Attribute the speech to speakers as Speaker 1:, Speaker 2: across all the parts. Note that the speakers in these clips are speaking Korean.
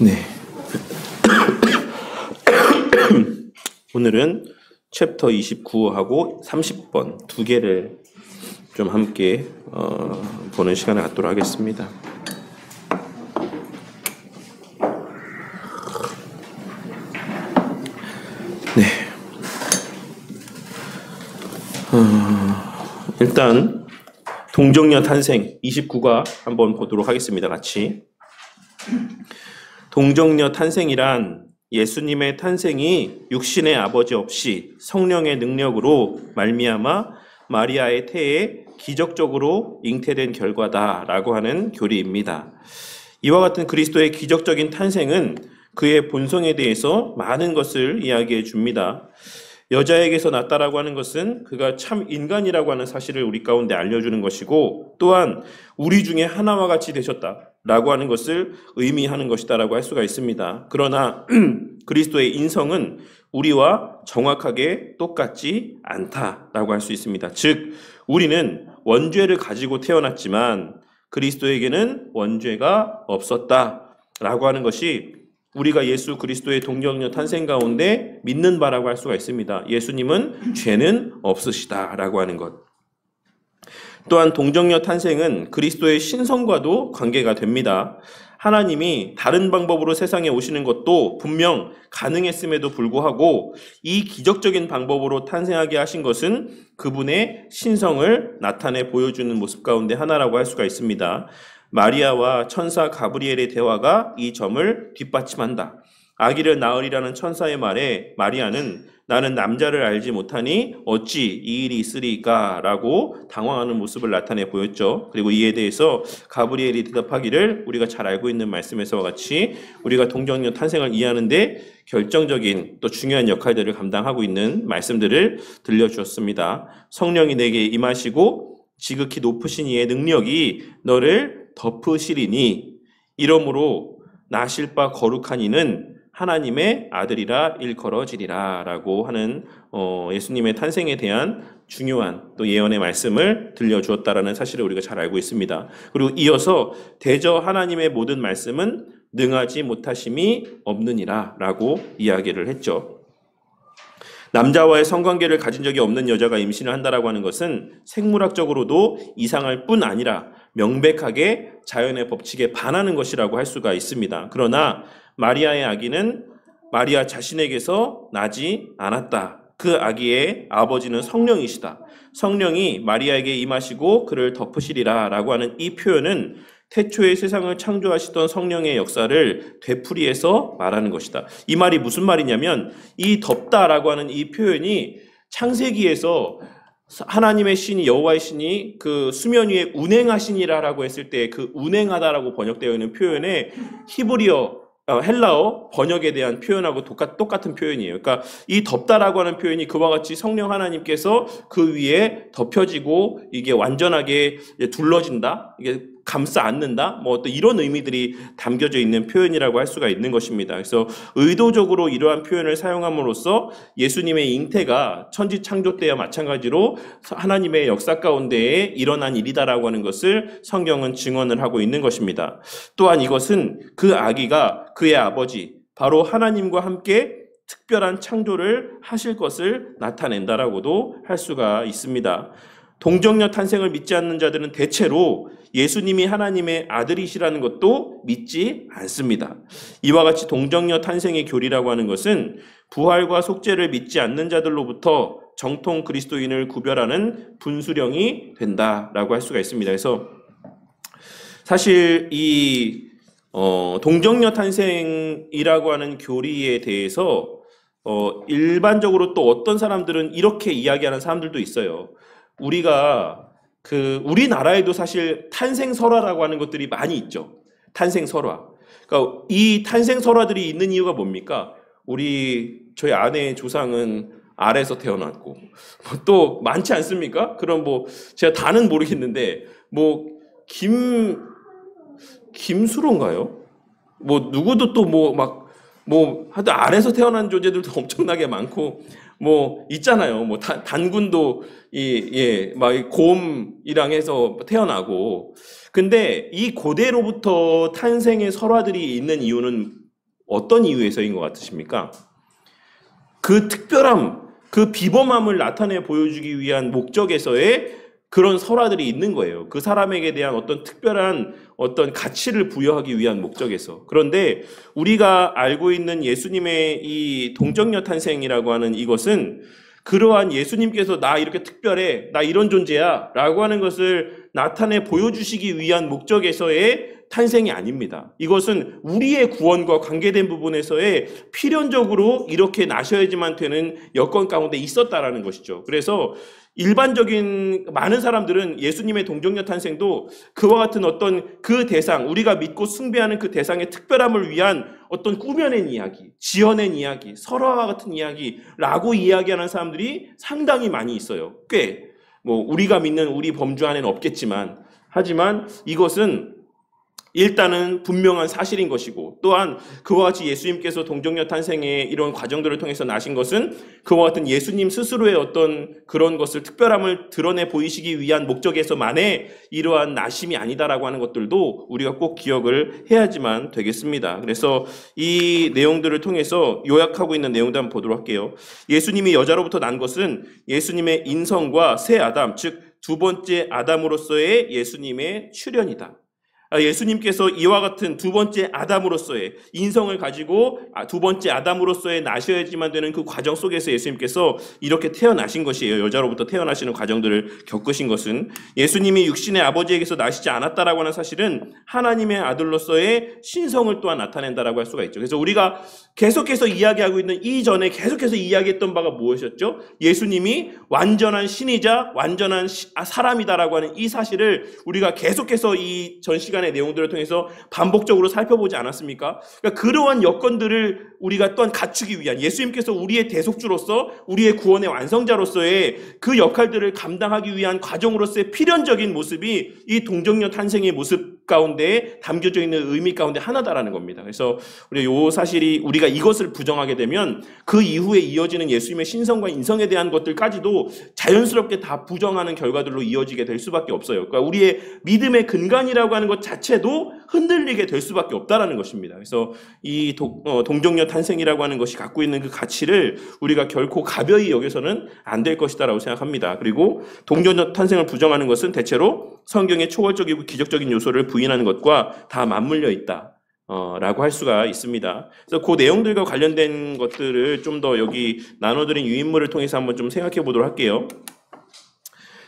Speaker 1: 네. 오늘은 챕터 29하고 30번 두 개를 좀 함께 보는 시간을 갖도록 하겠습니다. 네. 일단 동정녀 탄생 29가 한번 보도록 하겠습니다. 같이. 동정녀 탄생이란 예수님의 탄생이 육신의 아버지 없이 성령의 능력으로 말미암아 마리아의 태에 기적적으로 잉태된 결과다라고 하는 교리입니다. 이와 같은 그리스도의 기적적인 탄생은 그의 본성에 대해서 많은 것을 이야기해 줍니다. 여자에게서 났다라고 하는 것은 그가 참 인간이라고 하는 사실을 우리 가운데 알려주는 것이고, 또한 우리 중에 하나와 같이 되셨다라고 하는 것을 의미하는 것이다라고 할 수가 있습니다. 그러나 그리스도의 인성은 우리와 정확하게 똑같지 않다라고 할 수 있습니다. 즉, 우리는 원죄를 가지고 태어났지만 그리스도에게는 원죄가 없었다라고 하는 것이 우리가 예수 그리스도의 동정녀 탄생 가운데 믿는 바라고 할 수가 있습니다. 예수님은 죄는 없으시다라고 하는 것. 또한 동정녀 탄생은 그리스도의 신성과도 관계가 됩니다. 하나님이 다른 방법으로 세상에 오시는 것도 분명 가능했음에도 불구하고 이 기적적인 방법으로 탄생하게 하신 것은 그분의 신성을 나타내 보여주는 모습 가운데 하나라고 할 수가 있습니다. 마리아와 천사 가브리엘의 대화가 이 점을 뒷받침한다. 아기를 낳으리라는 천사의 말에 마리아는 나는 남자를 알지 못하니 어찌 이 일이 있으리까? 라고 당황하는 모습을 나타내 보였죠. 그리고 이에 대해서 가브리엘이 대답하기를 우리가 잘 알고 있는 말씀에서와 같이 우리가 동정녀 탄생을 이해하는데 결정적인 또 중요한 역할들을 감당하고 있는 말씀들을 들려주었습니다. 성령이 내게 임하시고 지극히 높으신 이의 능력이 너를 덮으시리니 이러므로 나실 바 거룩한 이는 하나님의 아들이라 일컬어지리라 라고 하는 예수님의 탄생에 대한 중요한 또 예언의 말씀을 들려주었다라는 사실을 우리가 잘 알고 있습니다. 그리고 이어서 대저 하나님의 모든 말씀은 능하지 못하심이 없느니라 라고 이야기를 했죠. 남자와의 성관계를 가진 적이 없는 여자가 임신을 한다라고 하는 것은 생물학적으로도 이상할 뿐 아니라 명백하게 자연의 법칙에 반하는 것이라고 할 수가 있습니다. 그러나 마리아의 아기는 마리아 자신에게서 나지 않았다. 그 아기의 아버지는 성령이시다. 성령이 마리아에게 임하시고 그를 덮으시리라 라고 하는 이 표현은 태초에 세상을 창조하시던 성령의 역사를 되풀이해서 말하는 것이다. 이 말이 무슨 말이냐면 이 덮다라고 하는 이 표현이 창세기에서 하나님의 신이 여호와의 신이 그 수면 위에 운행하시니라라고 했을 때 그 운행하다라고 번역되어 있는 표현에 히브리어 헬라어 번역에 대한 표현하고 똑같은 표현이에요. 그러니까 이 덮다라고 하는 표현이 그와 같이 성령 하나님께서 그 위에 덮여지고 이게 완전하게 둘러진다, 이게 감싸 안는다, 뭐 어떤 이런 의미들이 담겨져 있는 표현이라고 할 수가 있는 것입니다. 그래서 의도적으로 이러한 표현을 사용함으로써 예수님의 잉태가 천지 창조 때와 마찬가지로 하나님의 역사 가운데에 일어난 일이다라고 하는 것을 성경은 증언을 하고 있는 것입니다. 또한 이것은 그 아기가 그의 아버지 바로 하나님과 함께 특별한 창조를 하실 것을 나타낸다라고도 할 수가 있습니다. 동정녀 탄생을 믿지 않는 자들은 대체로 예수님이 하나님의 아들이시라는 것도 믿지 않습니다. 이와 같이 동정녀 탄생의 교리라고 하는 것은 부활과 속죄를 믿지 않는 자들로부터 정통 그리스도인을 구별하는 분수령이 된다라고 할 수가 있습니다. 그래서 사실 이 동정녀 탄생이라고 하는 교리에 대해서 일반적으로 또 어떤 사람들은 이렇게 이야기하는 사람들도 있어요. 우리나라에도 사실 탄생 설화라고 하는 것들이 많이 있죠. 탄생 설화. 그러니까 이 탄생 설화들이 있는 이유가 뭡니까? 저희 아내의 조상은 알에서 태어났고, 또 많지 않습니까? 그럼 제가 다는 모르겠는데, 김수로인가요? 누구도 또 하여튼 알에서 태어난 존재들도 엄청나게 많고, 있잖아요. 단군도 곰이랑 해서 태어나고. 근데 이 고대로부터 탄생의 설화들이 있는 이유는 어떤 이유에서인 것 같으십니까? 그 특별함, 그 비범함을 나타내 보여주기 위한 목적에서의 그런 설화들이 있는 거예요. 그 사람에게 대한 어떤 특별한 어떤 가치를 부여하기 위한 목적에서. 그런데 우리가 알고 있는 예수님의 이 동정녀 탄생이라고 하는 이것은 그러한 예수님께서 나 이렇게 특별해, 나 이런 존재야 라고 하는 것을 나타내 보여주시기 위한 목적에서의 탄생이 아닙니다. 이것은 우리의 구원과 관계된 부분에서의 필연적으로 이렇게 나셔야지만 되는 여건 가운데 있었다라는 것이죠. 그래서 일반적인 많은 사람들은 예수님의 동정녀 탄생도 그와 같은 어떤 그 대상, 우리가 믿고 숭배하는 그 대상의 특별함을 위한 어떤 꾸며낸 이야기, 지어낸 이야기, 설화와 같은 이야기라고 이야기하는 사람들이 상당히 많이 있어요. 꽤 우리가 믿는 우리 범주 안에는 없겠지만, 하지만 이것은 일단은 분명한 사실인 것이고, 또한 그와 같이 예수님께서 동정녀 탄생의 이런 과정들을 통해서 나신 것은 그와 같은 예수님 스스로의 어떤 그런 것을 특별함을 드러내 보이시기 위한 목적에서만의 이러한 나심이 아니다라고 하는 것들도 우리가 꼭 기억을 해야지만 되겠습니다. 그래서 이 내용들을 통해서 요약하고 있는 내용도 한번 보도록 할게요. 예수님이 여자로부터 난 것은 예수님의 인성과 새 아담, 즉 두 번째 아담으로서의 예수님의 출현이다. 예수님께서 이와 같은 두 번째 아담으로서의 인성을 가지고 두 번째 아담으로서의 나셔야지만 되는 그 과정 속에서 예수님께서 이렇게 태어나신 것이에요. 여자로부터 태어나시는 과정들을 겪으신 것은 예수님이 육신의 아버지에게서 나시지 않았다라고 하는 사실은 하나님의 아들로서의 신성을 또한 나타낸다라고 할 수가 있죠. 그래서 우리가 계속해서 이야기하고 있는 이전에 계속해서 이야기했던 바가 무엇이었죠? 예수님이 완전한 신이자 완전한 사람이다라고 하는 이 사실을 우리가 계속해서 이 전 시간의 내용들을 통해서 반복적으로 살펴보지 않았습니까? 그러니까 그러한 여건들을 우리가 또한 갖추기 위한, 예수님께서 우리의 대속주로서 우리의 구원의 완성자로서의 그 역할들을 감당하기 위한 과정으로서의 필연적인 모습이 이 동정녀 탄생의 모습 가운데 담겨져 있는 의미 가운데 하나다라는 겁니다. 그래서 우리 이 사실이 우리가 이것을 부정하게 되면 그 이후에 이어지는 예수님의 신성과 인성에 대한 것들까지도 자연스럽게 다 부정하는 결과들로 이어지게 될 수밖에 없어요. 그러니까 우리의 믿음의 근간이라고 하는 것 자체도 흔들리게 될 수밖에 없다라는 것입니다. 그래서 이 동정녀 탄생이라고 하는 것이 갖고 있는 그 가치를 우리가 결코 가벼이 여겨서는 안 될 것이다라고 생각합니다. 그리고 동정녀 탄생을 부정하는 것은 대체로 성경의 초월적이고 기적적인 요소를 부인하는 것과 다 맞물려 있다. 라고 할 수가 있습니다. 그래서 그 내용들과 관련된 것들을 좀 더 여기 나눠드린 유인물을 통해서 한번 좀 생각해 보도록 할게요.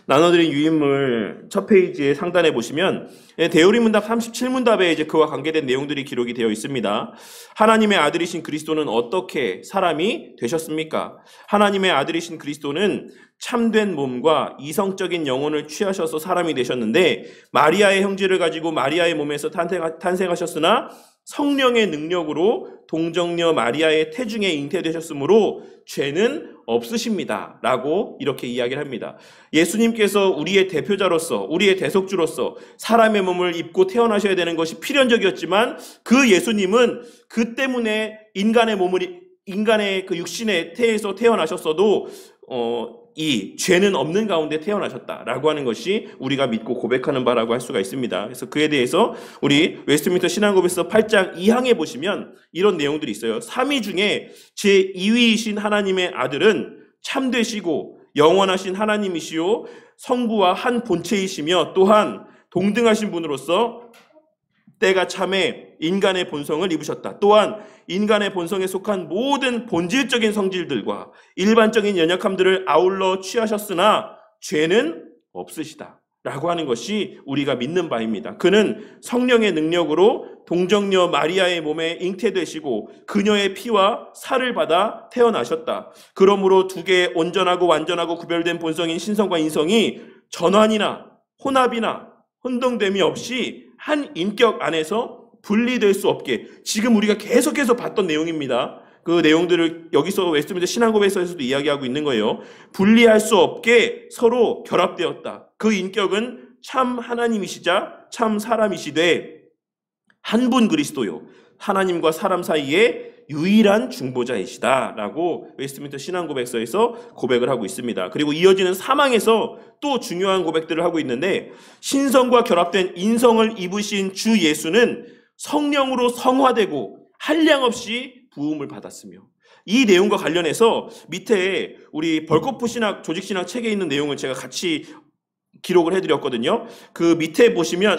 Speaker 1: 나눠드린 유인물 첫 페이지에 상단에 보시면 대우리문답 37문답에 이제 그와 관계된 내용들이 기록이 되어 있습니다. 하나님의 아들이신 그리스도는 어떻게 사람이 되셨습니까? 하나님의 아들이신 그리스도는 참된 몸과 이성적인 영혼을 취하셔서 사람이 되셨는데 마리아의 형질을 가지고 마리아의 몸에서 탄생하셨으나 성령의 능력으로 동정녀 마리아의 태중에 잉태되셨으므로 죄는 없으십니다. 라고 이렇게 이야기를 합니다. 예수님께서 우리의 대표자로서 우리의 대속주로서 사람의 몸을 입고 태어나셔야 되는 것이 필연적이었지만 그 예수님은 그 때문에 인간의 그 육신의 태에서 태어나셨어도 이 죄는 없는 가운데 태어나셨다라고 하는 것이 우리가 믿고 고백하는 바라고 할 수가 있습니다. 그래서 그에 대해서 우리 웨스트민스터 신앙고백서 8장 2항에 보시면 이런 내용들이 있어요. 3위 중에 제2위이신 하나님의 아들은 참되시고 영원하신 하나님이시요 성부와 한 본체이시며 또한 동등하신 분으로서 때가 참에 인간의 본성을 입으셨다. 또한 인간의 본성에 속한 모든 본질적인 성질들과 일반적인 연약함들을 아울러 취하셨으나 죄는 없으시다. 라고 하는 것이 우리가 믿는 바입니다. 그는 성령의 능력으로 동정녀 마리아의 몸에 잉태되시고 그녀의 피와 살을 받아 태어나셨다. 그러므로 두 개의 온전하고 완전하고 구별된 본성인 신성과 인성이 전환이나 혼합이나 혼동됨이 없이 한 인격 안에서 분리될 수 없게, 지금 우리가 계속해서 봤던 내용입니다. 그 내용들을 여기서 웨스트민스터 신앙고백서에서도 이야기하고 있는 거예요. 분리할 수 없게 서로 결합되었다. 그 인격은 참 하나님이시자 참 사람이시되 한 분 그리스도요 하나님과 사람 사이에 유일한 중보자이시다 라고 웨스트민스터 신앙고백서에서 고백을 하고 있습니다. 그리고 이어지는 사망에서 또 중요한 고백들을 하고 있는데, 신성과 결합된 인성을 입으신 주 예수는 성령으로 성화되고 한량없이 부음을 받았으며, 이 내용과 관련해서 밑에 우리 벌거프 신학 조직신학 책에 있는 내용을 제가 같이 기록을 해드렸거든요. 그 밑에 보시면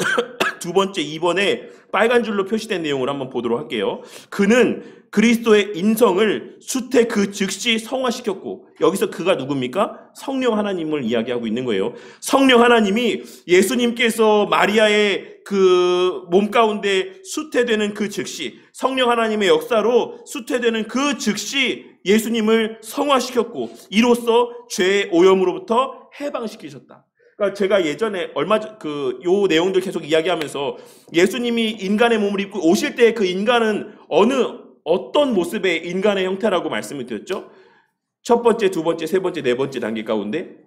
Speaker 1: 두 번째 2번에 빨간 줄로 표시된 내용을 한번 보도록 할게요. 그는 그리스도의 인성을 수태 그 즉시 성화시켰고, 여기서 그가 누굽니까? 성령 하나님을 이야기하고 있는 거예요. 성령 하나님이 예수님께서 마리아의 그 몸 가운데 수태되는 그 즉시, 성령 하나님의 역사로 수태되는 그 즉시 예수님을 성화시켰고, 이로써 죄의 오염으로부터 해방시키셨다. 그러니까 제가 예전에 요 내용들 계속 이야기하면서 예수님이 인간의 몸을 입고 오실 때 그 인간은 어떤 모습의 인간의 형태라고 말씀을 드렸죠? 첫 번째, 두 번째, 세 번째, 네 번째 단계 가운데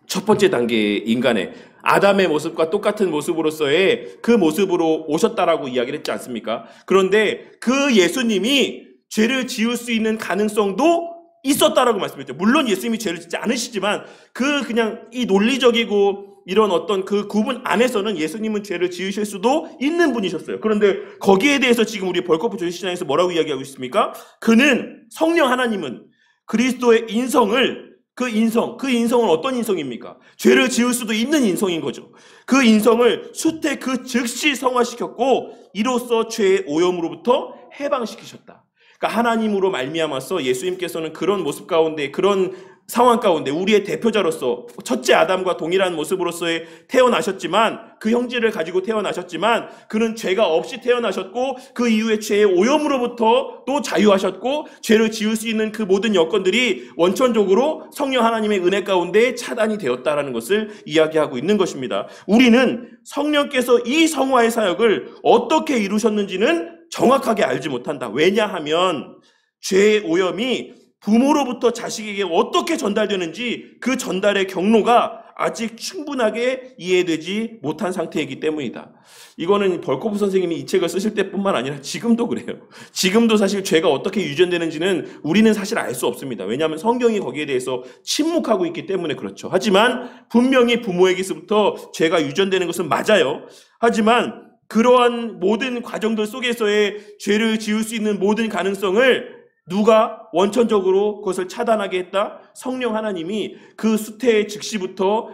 Speaker 1: 첫 번째 단계의 인간의 아담의 모습과 똑같은 모습으로서의 그 모습으로 오셨다라고 이야기를 했지 않습니까? 그런데 그 예수님이 죄를 지을 수 있는 가능성도 있었다라고 말씀했죠. 물론 예수님이 죄를 짓지 않으시지만 그냥 이 논리적이고 이런 어떤 그 구분 안에서는 예수님은 죄를 지으실 수도 있는 분이셨어요. 그런데 거기에 대해서 지금 우리 벌거프 조직신앙에서 뭐라고 이야기하고 있습니까? 그는, 성령 하나님은 그리스도의 인성을, 그 인성은 어떤 인성입니까? 죄를 지을 수도 있는 인성인 거죠. 그 인성을 수태 그 즉시 성화시켰고, 이로써 죄의 오염으로부터 해방시키셨다. 그러니까 하나님으로 말미암아서 예수님께서는 그런 모습 가운데, 그런 상황 가운데 우리의 대표자로서 첫째 아담과 동일한 모습으로서의 태어나셨지만, 그 형질을 가지고 태어나셨지만 그는 죄가 없이 태어나셨고, 그 이후에 죄의 오염으로부터 또 자유하셨고, 죄를 지을 수 있는 그 모든 여건들이 원천적으로 성령 하나님의 은혜 가운데 차단이 되었다라는 것을 이야기하고 있는 것입니다. 우리는 성령께서 이 성화의 사역을 어떻게 이루셨는지는 정확하게 알지 못한다. 왜냐하면 죄의 오염이 부모로부터 자식에게 어떻게 전달되는지 그 전달의 경로가 아직 충분하게 이해되지 못한 상태이기 때문이다. 이거는 벌거프 선생님이 이 책을 쓰실 때뿐만 아니라 지금도 그래요. 지금도 사실 죄가 어떻게 유전되는지는 우리는 사실 알 수 없습니다. 왜냐하면 성경이 거기에 대해서 침묵하고 있기 때문에 그렇죠. 하지만 분명히 부모에게서부터 죄가 유전되는 것은 맞아요. 하지만 그러한 모든 과정들 속에서의 죄를 지을 수 있는 모든 가능성을 누가 원천적으로 그것을 차단하게 했다? 성령 하나님이 그 수태의 즉시부터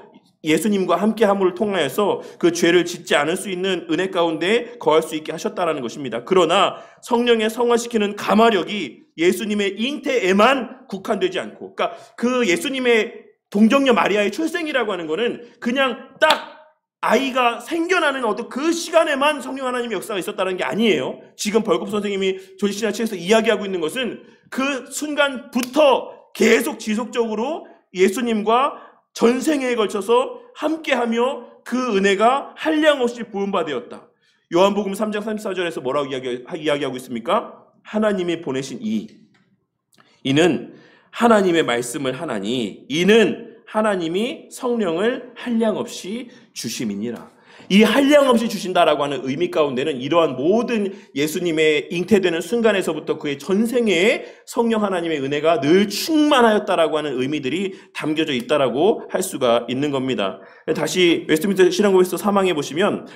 Speaker 1: 예수님과 함께함을 통하여서 그 죄를 짓지 않을 수 있는 은혜 가운데 거할 수 있게 하셨다라는 것입니다. 그러나 성령의 성화시키는 가마력이 예수님의 잉태에만 국한되지 않고, 그러니까 그 예수님의 동정녀 마리아의 출생이라고 하는 것은 그냥 딱 아이가 생겨나는 어떤 그 시간에만 성령 하나님의 역사가 있었다는 게 아니에요. 지금 벌거프 선생님이 조직신학 책에서 이야기하고 있는 것은 그 순간부터 계속 지속적으로 예수님과 전생에 걸쳐서 함께하며 그 은혜가 한량없이 부음받았다. 요한복음 3장 34절에서 뭐라고 이야기하고 있습니까? 하나님이 보내신 이는 하나님의 말씀을 하나니 이는 하나님이 성령을 한량없이 주심이니라. 이 한량없이 주신다라고 하는 의미 가운데는 이러한 모든 예수님의 잉태되는 순간에서부터 그의 전생에 성령 하나님의 은혜가 늘 충만하였다라고 하는 의미들이 담겨져 있다라고 할 수가 있는 겁니다. 다시 웨스트민스터 신앙고에서 3항에 보시면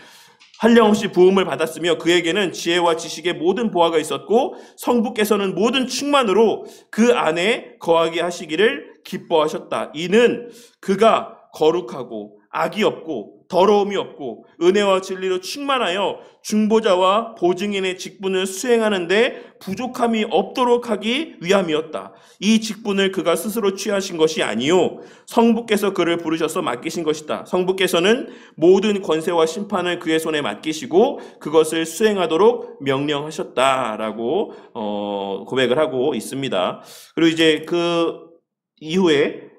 Speaker 1: 한량없이 부음을 받았으며 그에게는 지혜와 지식의 모든 보화가 있었고 성부께서는 모든 충만으로 그 안에 거하게 하시기를 기뻐하셨다. 이는 그가 거룩하고 악이 없고 더러움이 없고 은혜와 진리로 충만하여 중보자와 보증인의 직분을 수행하는데 부족함이 없도록 하기 위함이었다. 이 직분을 그가 스스로 취하신 것이 아니요 성부께서 그를 부르셔서 맡기신 것이다. 성부께서는 모든 권세와 심판을 그의 손에 맡기시고 그것을 수행하도록 명령하셨다라고 고백을 하고 있습니다. 그리고 이제 그 이후에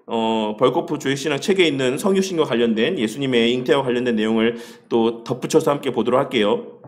Speaker 1: 벌거프 조직신학 책에 있는 성육신과 관련된 예수님의 잉태와 관련된 내용을 또 덧붙여서 함께 보도록 할게요.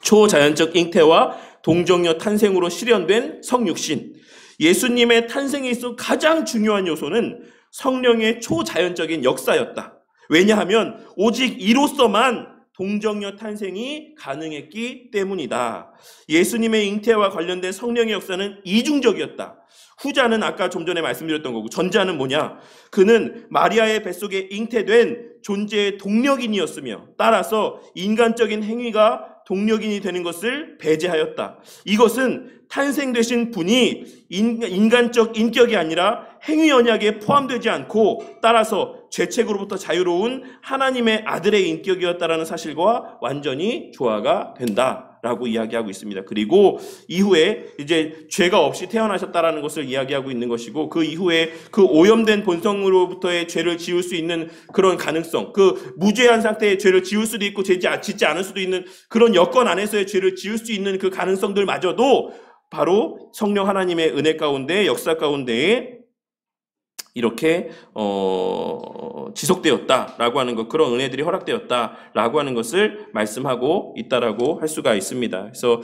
Speaker 1: 초자연적 잉태와 동정녀 탄생으로 실현된 성육신. 예수님의 탄생에 있어 가장 중요한 요소는 성령의 초자연적인 역사였다. 왜냐하면 오직 이로써만 동정녀 탄생이 가능했기 때문이다. 예수님의 잉태와 관련된 성령의 역사는 이중적이었다. 후자는 아까 좀 전에 말씀드렸던 거고 전자는 뭐냐? 그는 마리아의 뱃속에 잉태된 존재의 동력인이었으며 따라서 인간적인 행위가 동력인이 되는 것을 배제하였다. 이것은 탄생되신 분이 인간적 인격이 아니라 행위 언약에 포함되지 않고 따라서 죄책으로부터 자유로운 하나님의 아들의 인격이었다라는 사실과 완전히 조화가 된다라고 이야기하고 있습니다. 그리고 이후에 이제 죄가 없이 태어나셨다라는 것을 이야기하고 있는 것이고, 그 이후에 그 오염된 본성으로부터의 죄를 지을 수 있는 그런 가능성, 그 무죄한 상태의 죄를 지을 수도 있고 짓지 않을 수도 있는 그런 여건 안에서의 죄를 지을 수 있는 그 가능성들마저도 바로 성령 하나님의 은혜 가운데, 역사 가운데에 이렇게 지속되었다라고 하는 것, 그런 은혜들이 허락되었다라고 하는 것을 말씀하고 있다라고 할 수가 있습니다. 그래서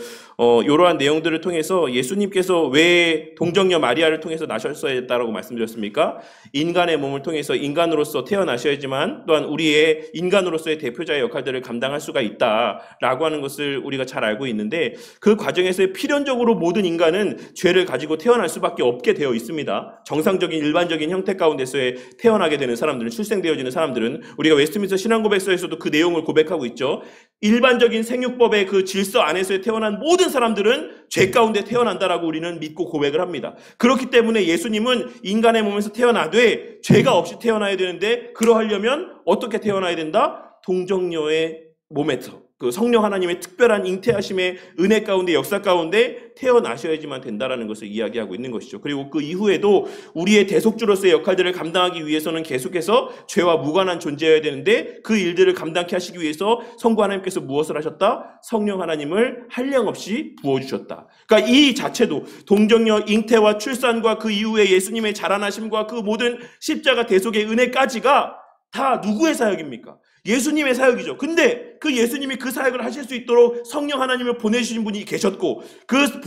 Speaker 1: 이러한 내용들을 통해서 예수님께서 왜 동정녀 마리아를 통해서 나셨어야 했다라고 말씀드렸습니까? 인간의 몸을 통해서 인간으로서 태어나셔야지만 또한 우리의 인간으로서의 대표자의 역할들을 감당할 수가 있다라고 하는 것을 우리가 잘 알고 있는데, 그 과정에서 필연적으로 모든 인간은 죄를 가지고 태어날 수밖에 없게 되어 있습니다. 정상적인 일반적인 형태 가운데서에 태어나게 되는 사람들은, 출생되어지는 사람들은, 우리가 웨스트민스터 신앙고백서에서도 그 내용을 고백하고 있죠. 일반적인 생육법의 그 질서 안에서 태어난 모든 사람들은 죄 가운데 태어난다라고 우리는 믿고 고백을 합니다. 그렇기 때문에 예수님은 인간의 몸에서 태어나되 죄가 없이 태어나야 되는데, 그러하려면 어떻게 태어나야 된다? 동정녀의 몸에서 그 성령 하나님의 특별한 잉태하심의 은혜 가운데, 역사 가운데 태어나셔야지만 된다라는 것을 이야기하고 있는 것이죠. 그리고 그 이후에도 우리의 대속주로서의 역할들을 감당하기 위해서는 계속해서 죄와 무관한 존재여야 되는데, 그 일들을 감당케 하시기 위해서 성부 하나님께서 무엇을 하셨다? 성령 하나님을 한량없이 부어주셨다. 그러니까 이 자체도 동정녀 잉태와 출산과 그 이후에 예수님의 자라나심과 그 모든 십자가 대속의 은혜까지가 다 누구의 사역입니까? 예수님의 사역이죠. 근데 그 예수님이 그 사역을 하실 수 있도록 성령 하나님을 보내주신 분이 계셨고, 그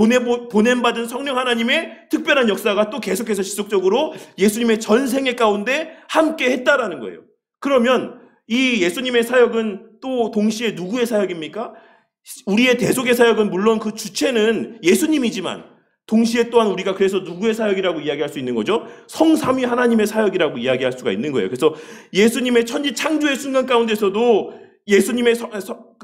Speaker 1: 보냄받은 성령 하나님의 특별한 역사가 또 계속해서 지속적으로 예수님의 전생애 가운데 함께 했다라는 거예요. 그러면 이 예수님의 사역은 또 동시에 누구의 사역입니까? 우리의 대속의 사역은 물론 그 주체는 예수님이지만 동시에 또한 우리가 그래서 누구의 사역이라고 이야기할 수 있는 거죠? 성삼위 하나님의 사역이라고 이야기할 수가 있는 거예요. 그래서 예수님의 천지 창조의 순간 가운데서도 예수님의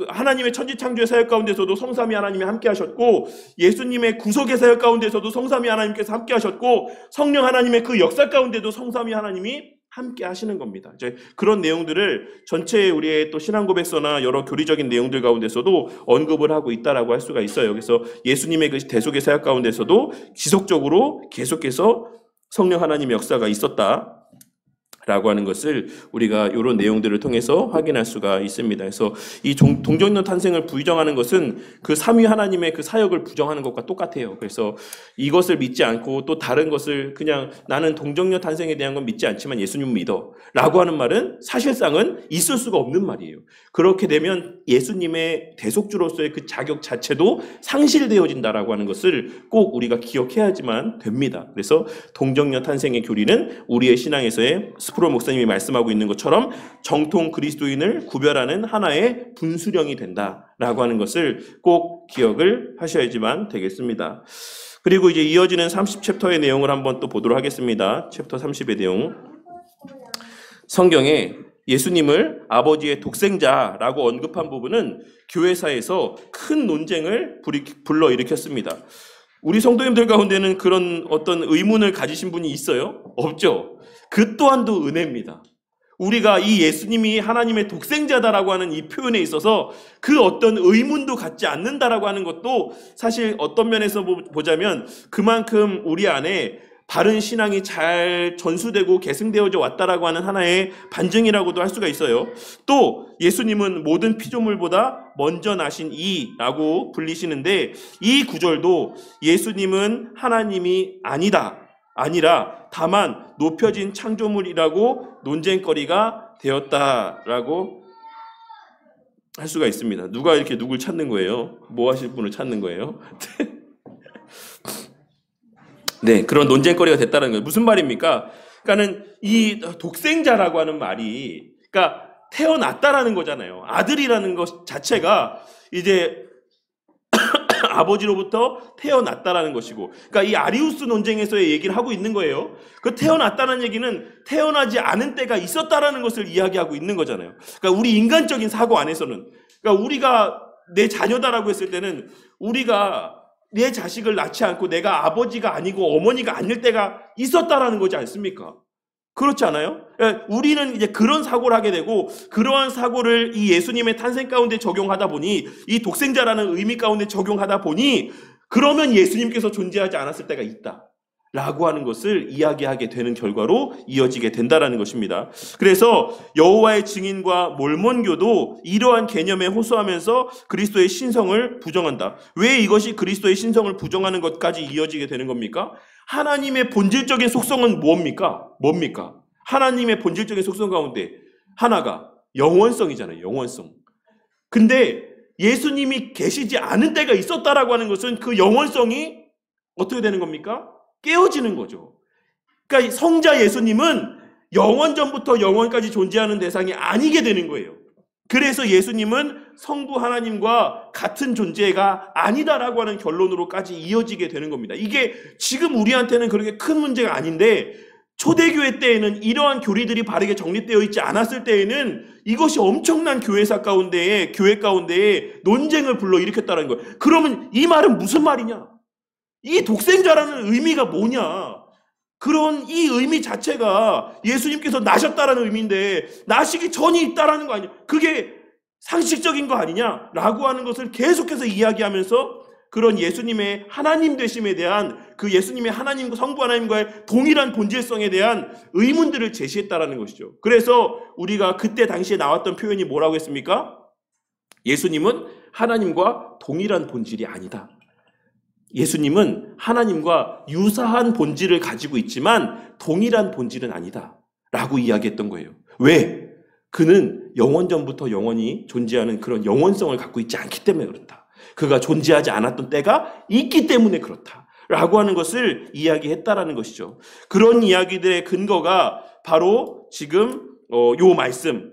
Speaker 1: 하나님의 천지 창조의 사역 가운데서도 성삼위 하나님이 함께 하셨고, 예수님의 구속의 사역 가운데서도 성삼위 하나님께서 함께 하셨고, 성령 하나님의 그 역사 가운데도 성삼위 하나님이 함께 하시는 겁니다. 이제 그런 내용들을 전체 우리의 또 신앙고백서나 여러 교리적인 내용들 가운데서도 언급을 하고 있다라고 할 수가 있어요. 그래서 예수님의 그 대속의 사역 가운데서도 지속적으로 계속해서 성령 하나님의 역사가 있었다 라고 하는 것을 우리가 이런 내용들을 통해서 확인할 수가 있습니다. 그래서 이 동정녀 탄생을 부정하는 것은 그 삼위 하나님의 그 사역을 부정하는 것과 똑같아요. 그래서 이것을 믿지 않고 또 다른 것을 그냥 나는 동정녀 탄생에 대한 건 믿지 않지만 예수님 믿어 라고 하는 말은 사실상은 있을 수가 없는 말이에요. 그렇게 되면 예수님의 대속주로서의 그 자격 자체도 상실되어진다라고 하는 것을 꼭 우리가 기억해야지만 됩니다. 그래서 동정녀 탄생의 교리는 우리의 신앙에서의 스프로 목사님이 말씀하고 있는 것처럼 정통 그리스도인을 구별하는 하나의 분수령이 된다라고 하는 것을 꼭 기억을 하셔야지만 되겠습니다. 그리고 이제 이어지는 30챕터의 내용을 한번 또 보도록 하겠습니다. 챕터 30의 내용. 성경에 예수님을 아버지의 독생자라고 언급한 부분은 교회사에서 큰 논쟁을 불러일으켰습니다. 우리 성도님들 가운데는 그런 어떤 의문을 가지신 분이 있어요? 없죠? 그 또한도 은혜입니다. 우리가 이 예수님이 하나님의 독생자다라고 하는 이 표현에 있어서 그 어떤 의문도 갖지 않는다라고 하는 것도 사실 어떤 면에서 보자면 그만큼 우리 안에 바른 신앙이 잘 전수되고 계승되어져 왔다라고 하는 하나의 반증이라고도 할 수가 있어요. 또 예수님은 모든 피조물보다 먼저 나신 이라고 불리시는데, 이 구절도 예수님은 하나님이 아니라 다만 높여진 창조물이라고 논쟁거리가 되었다라고 할 수가 있습니다. 누가 이렇게 누굴 찾는 거예요? 뭐 하실 분을 찾는 거예요? 네, 그런 논쟁거리가 됐다는 거예요. 무슨 말입니까? 그러니까는 이 독생자라고 하는 말이, 그러니까 태어났다라는 거잖아요. 아들이라는 것 자체가 이제 아버지로부터 태어났다라는 것이고, 그러니까 이 아리우스 논쟁에서의 얘기를 하고 있는 거예요. 그 태어났다는 얘기는 태어나지 않은 때가 있었다라는 것을 이야기하고 있는 거잖아요. 그러니까 우리 인간적인 사고 안에서는, 그러니까 우리가 내 자녀다라고 했을 때는 우리가 내 자식을 낳지 않고 내가 아버지가 아니고 어머니가 아닐 때가 있었다라는 거지 않습니까? 그렇지 않아요? 우리는 이제 그런 사고를 하게 되고, 그러한 사고를 이 예수님의 탄생 가운데 적용하다 보니, 이 독생자라는 의미 가운데 적용하다 보니, 그러면 예수님께서 존재하지 않았을 때가 있다 라고 하는 것을 이야기하게 되는 결과로 이어지게 된다라는 것입니다. 그래서 여호와의 증인과 몰몬교도 이러한 개념에 호소하면서 그리스도의 신성을 부정한다. 왜 이것이 그리스도의 신성을 부정하는 것까지 이어지게 되는 겁니까? 하나님의 본질적인 속성은 뭡니까? 하나님의 본질적인 속성 가운데 하나가 영원성이잖아요. 영원성. 근데 예수님이 계시지 않은 때가 있었다라고 하는 것은 그 영원성이 어떻게 되는 겁니까? 깨어지는 거죠. 그러니까 성자 예수님은 영원전부터 영원까지 존재하는 대상이 아니게 되는 거예요. 그래서 예수님은 성부 하나님과 같은 존재가 아니다라고 하는 결론으로까지 이어지게 되는 겁니다. 이게 지금 우리한테는 그렇게 큰 문제가 아닌데, 초대교회 때에는 이러한 교리들이 바르게 정립되어 있지 않았을 때에는 이것이 엄청난 교회 가운데에 논쟁을 불러일으켰다는 거예요. 그러면 이 말은 무슨 말이냐? 이 독생자라는 의미가 뭐냐? 그런 이 의미 자체가 예수님께서 나셨다라는 의미인데 나시기 전이 있다라는 거 아니냐? 그게 상식적인 거 아니냐? 라고 하는 것을 계속해서 이야기하면서 그런 예수님의 하나님 되심에 대한, 그 예수님의 하나님과 성부 하나님과의 동일한 본질성에 대한 의문들을 제시했다라는 것이죠. 그래서 우리가 그때 당시에 나왔던 표현이 뭐라고 했습니까? 예수님은 하나님과 동일한 본질이 아니다. 예수님은 하나님과 유사한 본질을 가지고 있지만 동일한 본질은 아니다 라고 이야기했던 거예요. 왜? 그는 영원전부터 영원히 존재하는 그런 영원성을 갖고 있지 않기 때문에 그렇다. 그가 존재하지 않았던 때가 있기 때문에 그렇다 라고 하는 것을 이야기했다라는 것이죠. 그런 이야기들의 근거가 바로 지금 요 말씀,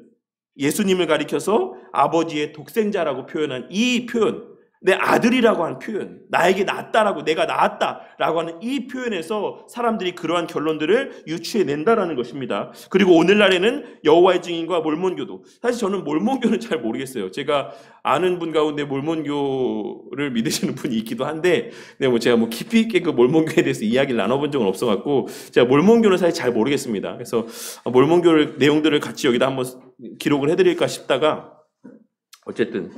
Speaker 1: 예수님을 가리켜서 아버지의 독생자라고 표현한 이 표현, 내 아들이라고 하는 표현, 나에게 낳았다라고, 내가 낳았다라고 하는 이 표현에서 사람들이 그러한 결론들을 유추해낸다라는 것입니다. 그리고 오늘날에는 여호와의 증인과 몰몬교도, 사실 저는 몰몬교는 잘 모르겠어요. 제가 아는 분 가운데 몰몬교를 믿으시는 분이 있기도 한데, 제가 깊이 있게 그 몰몬교에 대해서 이야기를 나눠본 적은 없어갖고 제가 몰몬교는 사실 잘 모르겠습니다. 그래서 몰몬교를 내용들을 같이 여기다 한번 기록을 해드릴까 싶다가, 어쨌든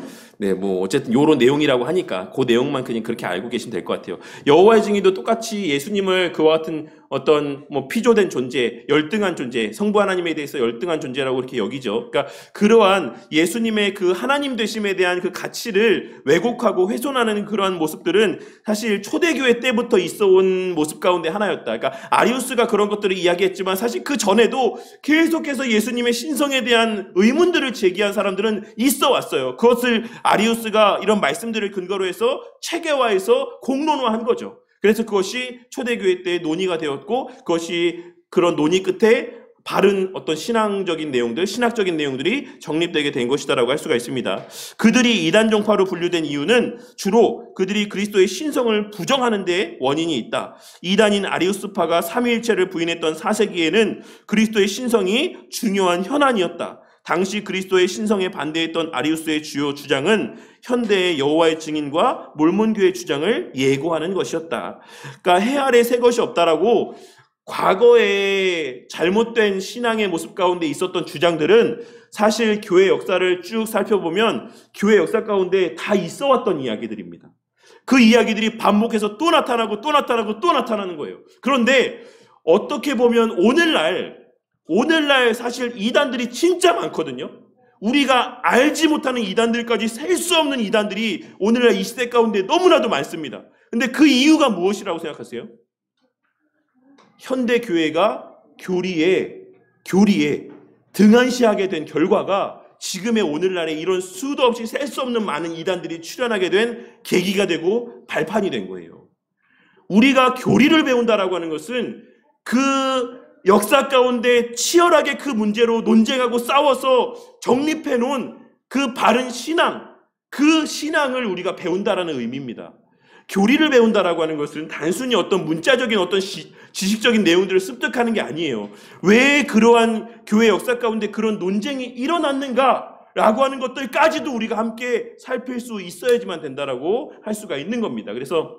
Speaker 1: 요런 내용이라고 하니까 그 내용만 그냥 그렇게 알고 계시면 될 것 같아요. 여호와의 증인도 똑같이 예수님을 그와 같은 어떤 피조된 존재, 열등한 존재, 성부 하나님에 대해서 열등한 존재라고 이렇게 여기죠. 그러니까 그러한 예수님의 그 하나님 되심에 대한 그 가치를 왜곡하고 훼손하는 그러한 모습들은 사실 초대교회 때부터 있어 온 모습 가운데 하나였다. 그러니까 아리우스가 그런 것들을 이야기했지만 사실 그 전에도 계속해서 예수님의 신성에 대한 의문들을 제기한 사람들은 있어 왔어요. 그것을 아리우스가 이런 말씀들을 근거로 해서 체계화해서 공론화한 거죠. 그래서 그것이 초대교회 때 논의가 되었고, 그것이 그런 논의 끝에 바른 어떤 신앙적인 내용들, 신학적인 내용들이 정립되게 된 것이다라고 할 수가 있습니다. 그들이 이단 종파로 분류된 이유는 주로 그들이 그리스도의 신성을 부정하는 데 원인이 있다. 이단인 아리우스파가 삼위일체를 부인했던 4세기에는 그리스도의 신성이 중요한 현안이었다. 당시 그리스도의 신성에 반대했던 아리우스의 주요 주장은 현대의 여호와의 증인과 몰몬교의 주장을 예고하는 것이었다. 그러니까 해 아래 새 것이 없다라고 과거에 잘못된 신앙의 모습 가운데 있었던 주장들은 사실 교회 역사를 쭉 살펴보면 교회 역사 가운데 다 있어 왔던 이야기들입니다. 그 이야기들이 반복해서 또 나타나고 또 나타나고 또 나타나는 거예요. 그런데 어떻게 보면 오늘날 사실 이단들이 진짜 많거든요. 우리가 알지 못하는 이단들까지 셀 수 없는 이단들이 오늘날 이 시대 가운데 너무나도 많습니다. 근데 그 이유가 무엇이라고 생각하세요? 현대 교회가 교리에 등한시하게 된 결과가 지금의 오늘날에 이런 수도 없이 셀 수 없는 많은 이단들이 출현하게 된 계기가 되고 발판이 된 거예요. 우리가 교리를 배운다라고 하는 것은 그 역사 가운데 치열하게 그 문제로 논쟁하고 싸워서 정립해 놓은 그 바른 신앙, 그 신앙을 우리가 배운다라는 의미입니다. 교리를 배운다라고 하는 것은 단순히 어떤 문자적인 어떤 지식적인 내용들을 습득하는 게 아니에요. 왜 그러한 교회 역사 가운데 그런 논쟁이 일어났는가? 라고 하는 것들까지도 우리가 함께 살필 수 있어야지만 된다라고 할 수가 있는 겁니다. 그래서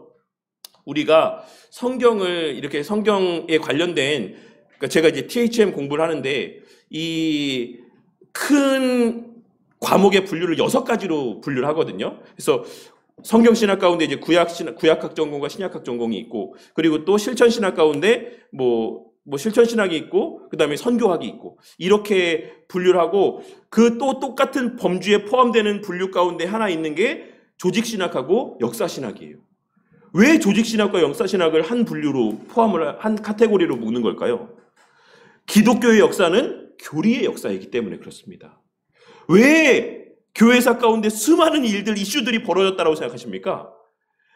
Speaker 1: 우리가 성경을 이렇게 성경에 관련된, 그러니까 제가 이제 THM 공부를 하는데 이 큰 과목의 분류를 6가지로 분류를 하거든요. 그래서 성경신학 가운데 이제 구약학 전공과 신약학 전공이 있고, 그리고 또 실천신학 가운데 뭐 실천신학이 있고, 그 다음에 선교학이 있고, 이렇게 분류를 하고, 그 또 똑같은 범주에 포함되는 분류 가운데 하나 있는 게 조직신학하고 역사신학이에요. 왜 조직신학과 역사신학을 한 분류로 한 카테고리로 묶는 걸까요? 기독교의 역사는 교리의 역사이기 때문에 그렇습니다. 왜 교회사 가운데 수많은 이슈들이 벌어졌다고 생각하십니까?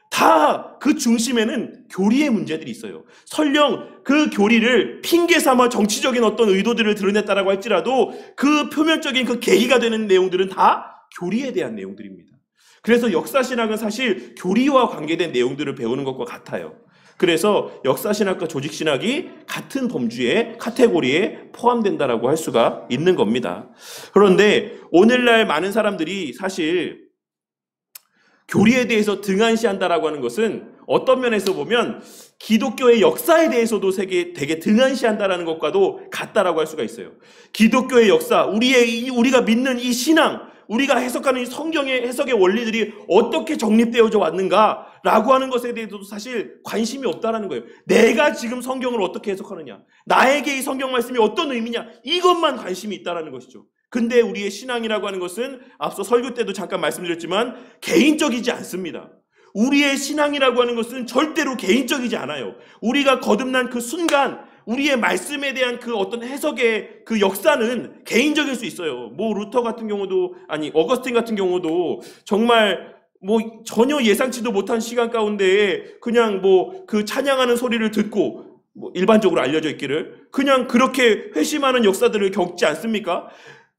Speaker 1: 다 그 중심에는 교리의 문제들이 있어요. 설령 그 교리를 핑계 삼아 정치적인 어떤 의도들을 드러냈다라고 할지라도 그 표면적인 그 계기가 되는 내용들은 다 교리에 대한 내용들입니다. 그래서 역사신학은 사실 교리와 관계된 내용들을 배우는 것과 같아요. 그래서 역사신학과 조직신학이 같은 범주의 카테고리에 포함된다라고 할 수가 있는 겁니다. 그런데 오늘날 많은 사람들이 사실 교리에 대해서 등한시한다라고 하는 것은 어떤 면에서 보면 기독교의 역사에 대해서도 되게 등한시한다라는 것과도 같다라고 할 수가 있어요. 기독교의 역사, 우리가 믿는 이 신앙, 우리가 해석하는 이 성경의 해석의 원리들이 어떻게 정립되어져 왔는가라고 하는 것에 대해서도 사실 관심이 없다라는 거예요. 내가 지금 성경을 어떻게 해석하느냐, 나에게 이 성경 말씀이 어떤 의미냐, 이것만 관심이 있다라는 것이죠. 근데 우리의 신앙이라고 하는 것은 앞서 설교 때도 잠깐 말씀드렸지만 개인적이지 않습니다. 우리의 신앙이라고 하는 것은 절대로 개인적이지 않아요. 우리가 거듭난 그 순간 우리의 말씀에 대한 그 어떤 해석의 그 역사는 개인적일 수 있어요. 뭐 루터 같은 경우도, 아니 어거스틴 같은 경우도 정말 뭐 전혀 예상치도 못한 시간 가운데에 그냥 뭐 그 찬양하는 소리를 듣고, 뭐 일반적으로 알려져 있기를 그냥 그렇게 회심하는 역사들을 겪지 않습니까?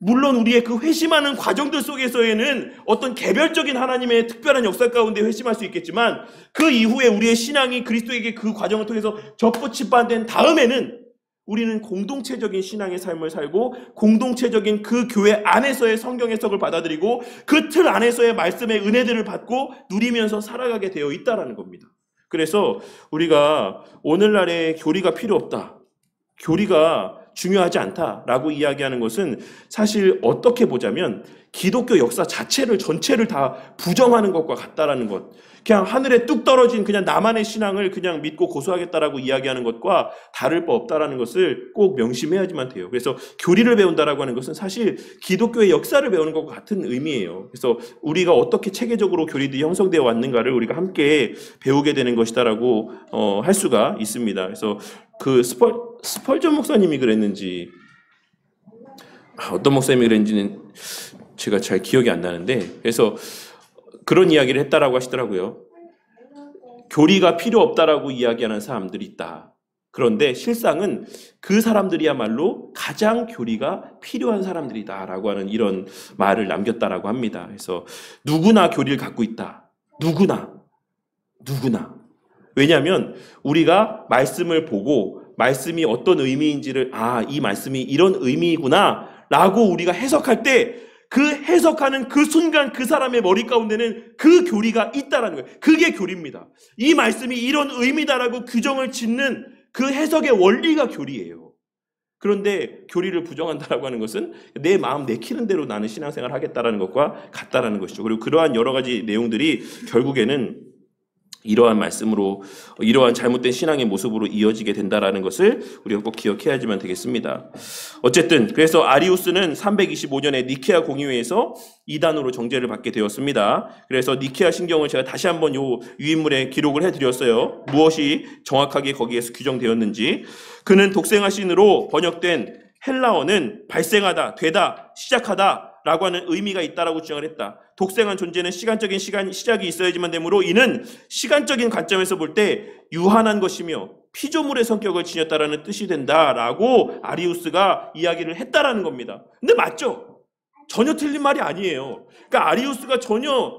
Speaker 1: 물론 우리의 그 회심하는 과정들 속에서에는 어떤 개별적인 하나님의 특별한 역사 가운데 회심할 수 있겠지만, 그 이후에 우리의 신앙이 그리스도에게 그 과정을 통해서 접붙임받은 다음에는 우리는 공동체적인 신앙의 삶을 살고 공동체적인 그 교회 안에서의 성경 해석을 받아들이고 그 틀 안에서의 말씀의 은혜들을 받고 누리면서 살아가게 되어 있다는 겁니다. 그래서 우리가 오늘날의 교리가 필요 없다, 교리가 중요하지 않다라고 이야기하는 것은 사실 어떻게 보자면 기독교 역사 전체를 다 부정하는 것과 같다라는 것. 그냥 하늘에 뚝 떨어진 그냥 나만의 신앙을 그냥 믿고 고수하겠다라고 이야기하는 것과 다를 바 없다라는 것을 꼭 명심해야지만 돼요. 그래서 교리를 배운다라고 하는 것은 사실 기독교의 역사를 배우는 것과 같은 의미예요. 그래서 우리가 어떻게 체계적으로 교리들이 형성되어 왔는가를 우리가 함께 배우게 되는 것이다라고 할 수가 있습니다. 그래서 그 스펄전 목사님이 그랬는지, 어떤 목사님이 그랬는지는 제가 잘 기억이 안 나는데, 그래서 그런 이야기를 했다라고 하시더라고요. 교리가 필요 없다라고 이야기하는 사람들이 있다. 그런데 실상은 그 사람들이야말로 가장 교리가 필요한 사람들이다라고 하는 이런 말을 남겼다라고 합니다. 그래서 누구나 교리를 갖고 있다. 누구나. 왜냐하면 우리가 말씀을 보고 말씀이 어떤 의미인지를, 이 말씀이 이런 의미이구나 라고 우리가 해석할 때 그 해석하는 그 순간 그 사람의 머리 가운데는 그 교리가 있다라는 거예요. 그게 교리입니다. 이 말씀이 이런 의미다라고 규정을 짓는 그 해석의 원리가 교리예요. 그런데 교리를 부정한다라고 하는 것은 내 마음 내키는 대로 나는 신앙생활을 하겠다라는 것과 같다라는 것이죠. 그리고 그러한 여러 가지 내용들이 결국에는 이러한 말씀으로, 이러한 잘못된 신앙의 모습으로 이어지게 된다라는 것을 우리가 꼭 기억해야지만 되겠습니다. 어쨌든 그래서 아리우스는 325년에 니케아 공의회에서 이단으로 정죄를 받게 되었습니다. 그래서 니케아 신경을 제가 다시 한번 요 유인물에 기록을 해드렸어요. 무엇이 정확하게 거기에서 규정되었는지. 그는 독생하신으로 번역된 헬라어는 발생하다, 되다, 시작하다 라고 하는 의미가 있다라고 주장을 했다. 독생한 존재는 시간적인 시작이 있어야지만 되므로 이는 시간적인 관점에서 볼 때 유한한 것이며 피조물의 성격을 지녔다라는 뜻이 된다라고 아리우스가 이야기를 했다라는 겁니다. 근데 맞죠? 전혀 틀린 말이 아니에요. 그러니까 아리우스가 전혀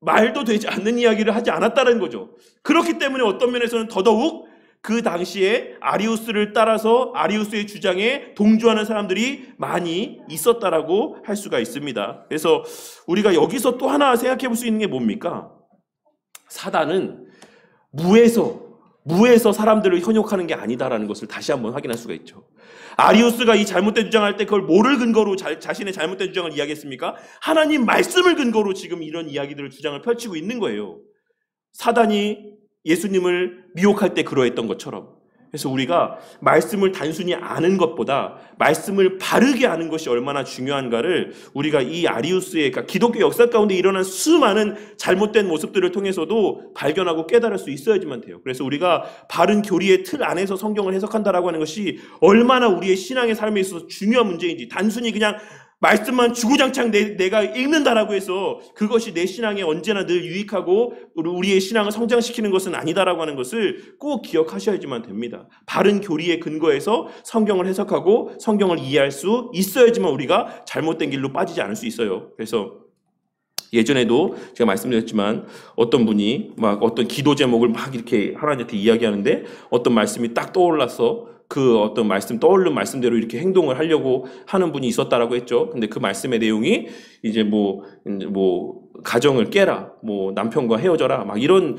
Speaker 1: 말도 되지 않는 이야기를 하지 않았다는 거죠. 그렇기 때문에 어떤 면에서는 더더욱 그 당시에 아리우스를 따라서 아리우스의 주장에 동조하는 사람들이 많이 있었다라고 할 수가 있습니다. 그래서 우리가 여기서 또 하나 생각해 볼 수 있는 게 뭡니까? 사단은 무에서 사람들을 현혹하는 게 아니다라는 것을 다시 한번 확인할 수가 있죠. 아리우스가 이 잘못된 주장할 때 그걸 뭐를 근거로 자신의 잘못된 주장을 이야기했습니까? 하나님 말씀을 근거로 지금 이런 이야기들을 주장을 펼치고 있는 거예요. 사단이 예수님을 미혹할 때 그러했던 것처럼. 그래서 우리가 말씀을 단순히 아는 것보다 말씀을 바르게 아는 것이 얼마나 중요한가를 우리가 이 아리우스의, 그러니까 기독교 역사 가운데 일어난 수많은 잘못된 모습들을 통해서도 발견하고 깨달을 수 있어야지만 돼요. 그래서 우리가 바른 교리의 틀 안에서 성경을 해석한다라고 하는 것이 얼마나 우리의 신앙의 삶에 있어서 중요한 문제인지, 단순히 그냥 말씀만 주구장창 내가 읽는다라고 해서 그것이 내 신앙에 언제나 늘 유익하고 우리의 신앙을 성장시키는 것은 아니다라고 하는 것을 꼭 기억하셔야지만 됩니다. 바른 교리의 근거에서 성경을 해석하고 성경을 이해할 수 있어야지만 우리가 잘못된 길로 빠지지 않을 수 있어요. 그래서 예전에도 제가 말씀드렸지만 어떤 분이 막 어떤 기도 제목을 막 이렇게 하나님한테 이야기하는데 어떤 말씀이 딱 떠올라서 그 어떤 떠오른 말씀대로 이렇게 행동을 하려고 하는 분이 있었다라고 했죠. 근데 그 말씀의 내용이 이제 가정을 깨라, 남편과 헤어져라, 막 이런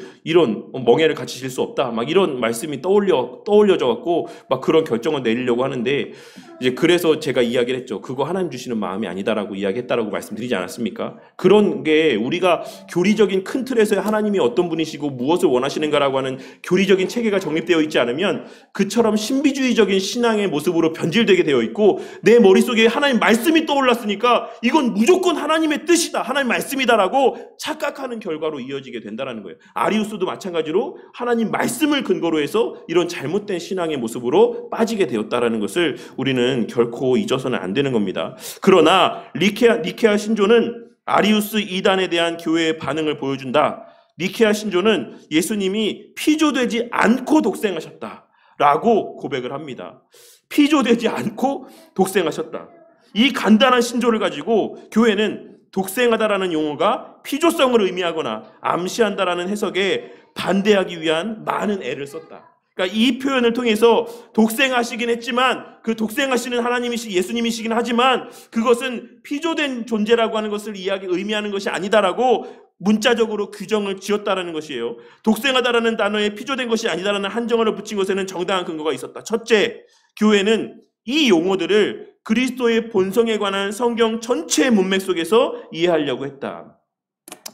Speaker 1: 멍에를 갖추실 수 없다, 막 이런 말씀이 떠올려져 갖고 막 그런 결정을 내리려고 하는데, 이제 그래서 제가 이야기를 했죠. 그거 하나님 주시는 마음이 아니다라고 이야기했다라고 말씀드리지 않았습니까? 그런 게 우리가 교리적인 큰 틀에서 하나님이 어떤 분이시고 무엇을 원하시는가라고 하는 교리적인 체계가 정립되어 있지 않으면 그처럼 신비주의적인 신앙의 모습으로 변질되게 되어 있고, 내 머릿속에 하나님 말씀이 떠올랐으니까 이건 무조건 하나님의 뜻이다, 하나님 말씀이다라고 착각하는 결과로 이어지게 된다는 거예요. 아리우스도 마찬가지로 하나님 말씀을 근거로 해서 이런 잘못된 신앙의 모습으로 빠지게 되었다는 것을 우리는 결코 잊어서는 안 되는 겁니다. 그러나 니케아 신조는 아리우스 이단에 대한 교회의 반응을 보여준다. 니케아 신조는 예수님이 피조되지 않고 독생하셨다라고 고백을 합니다. 피조되지 않고 독생하셨다. 이 간단한 신조를 가지고 교회는 독생하다라는 용어가 피조성을 의미하거나 암시한다라는 해석에 반대하기 위한 많은 애를 썼다. 그러니까 이 표현을 통해서 독생하시긴 했지만, 그 독생하시는 하나님이시 예수님이시긴 하지만 그것은 피조된 존재라고 하는 것을 의미하는 것이 아니다라고 문자적으로 규정을 지었다라는 것이에요. 독생하다라는 단어에 피조된 것이 아니다라는 한정어를 붙인 것에는 정당한 근거가 있었다. 첫째, 교회는 이 용어들을 그리스도의 본성에 관한 성경 전체의 문맥 속에서 이해하려고 했다.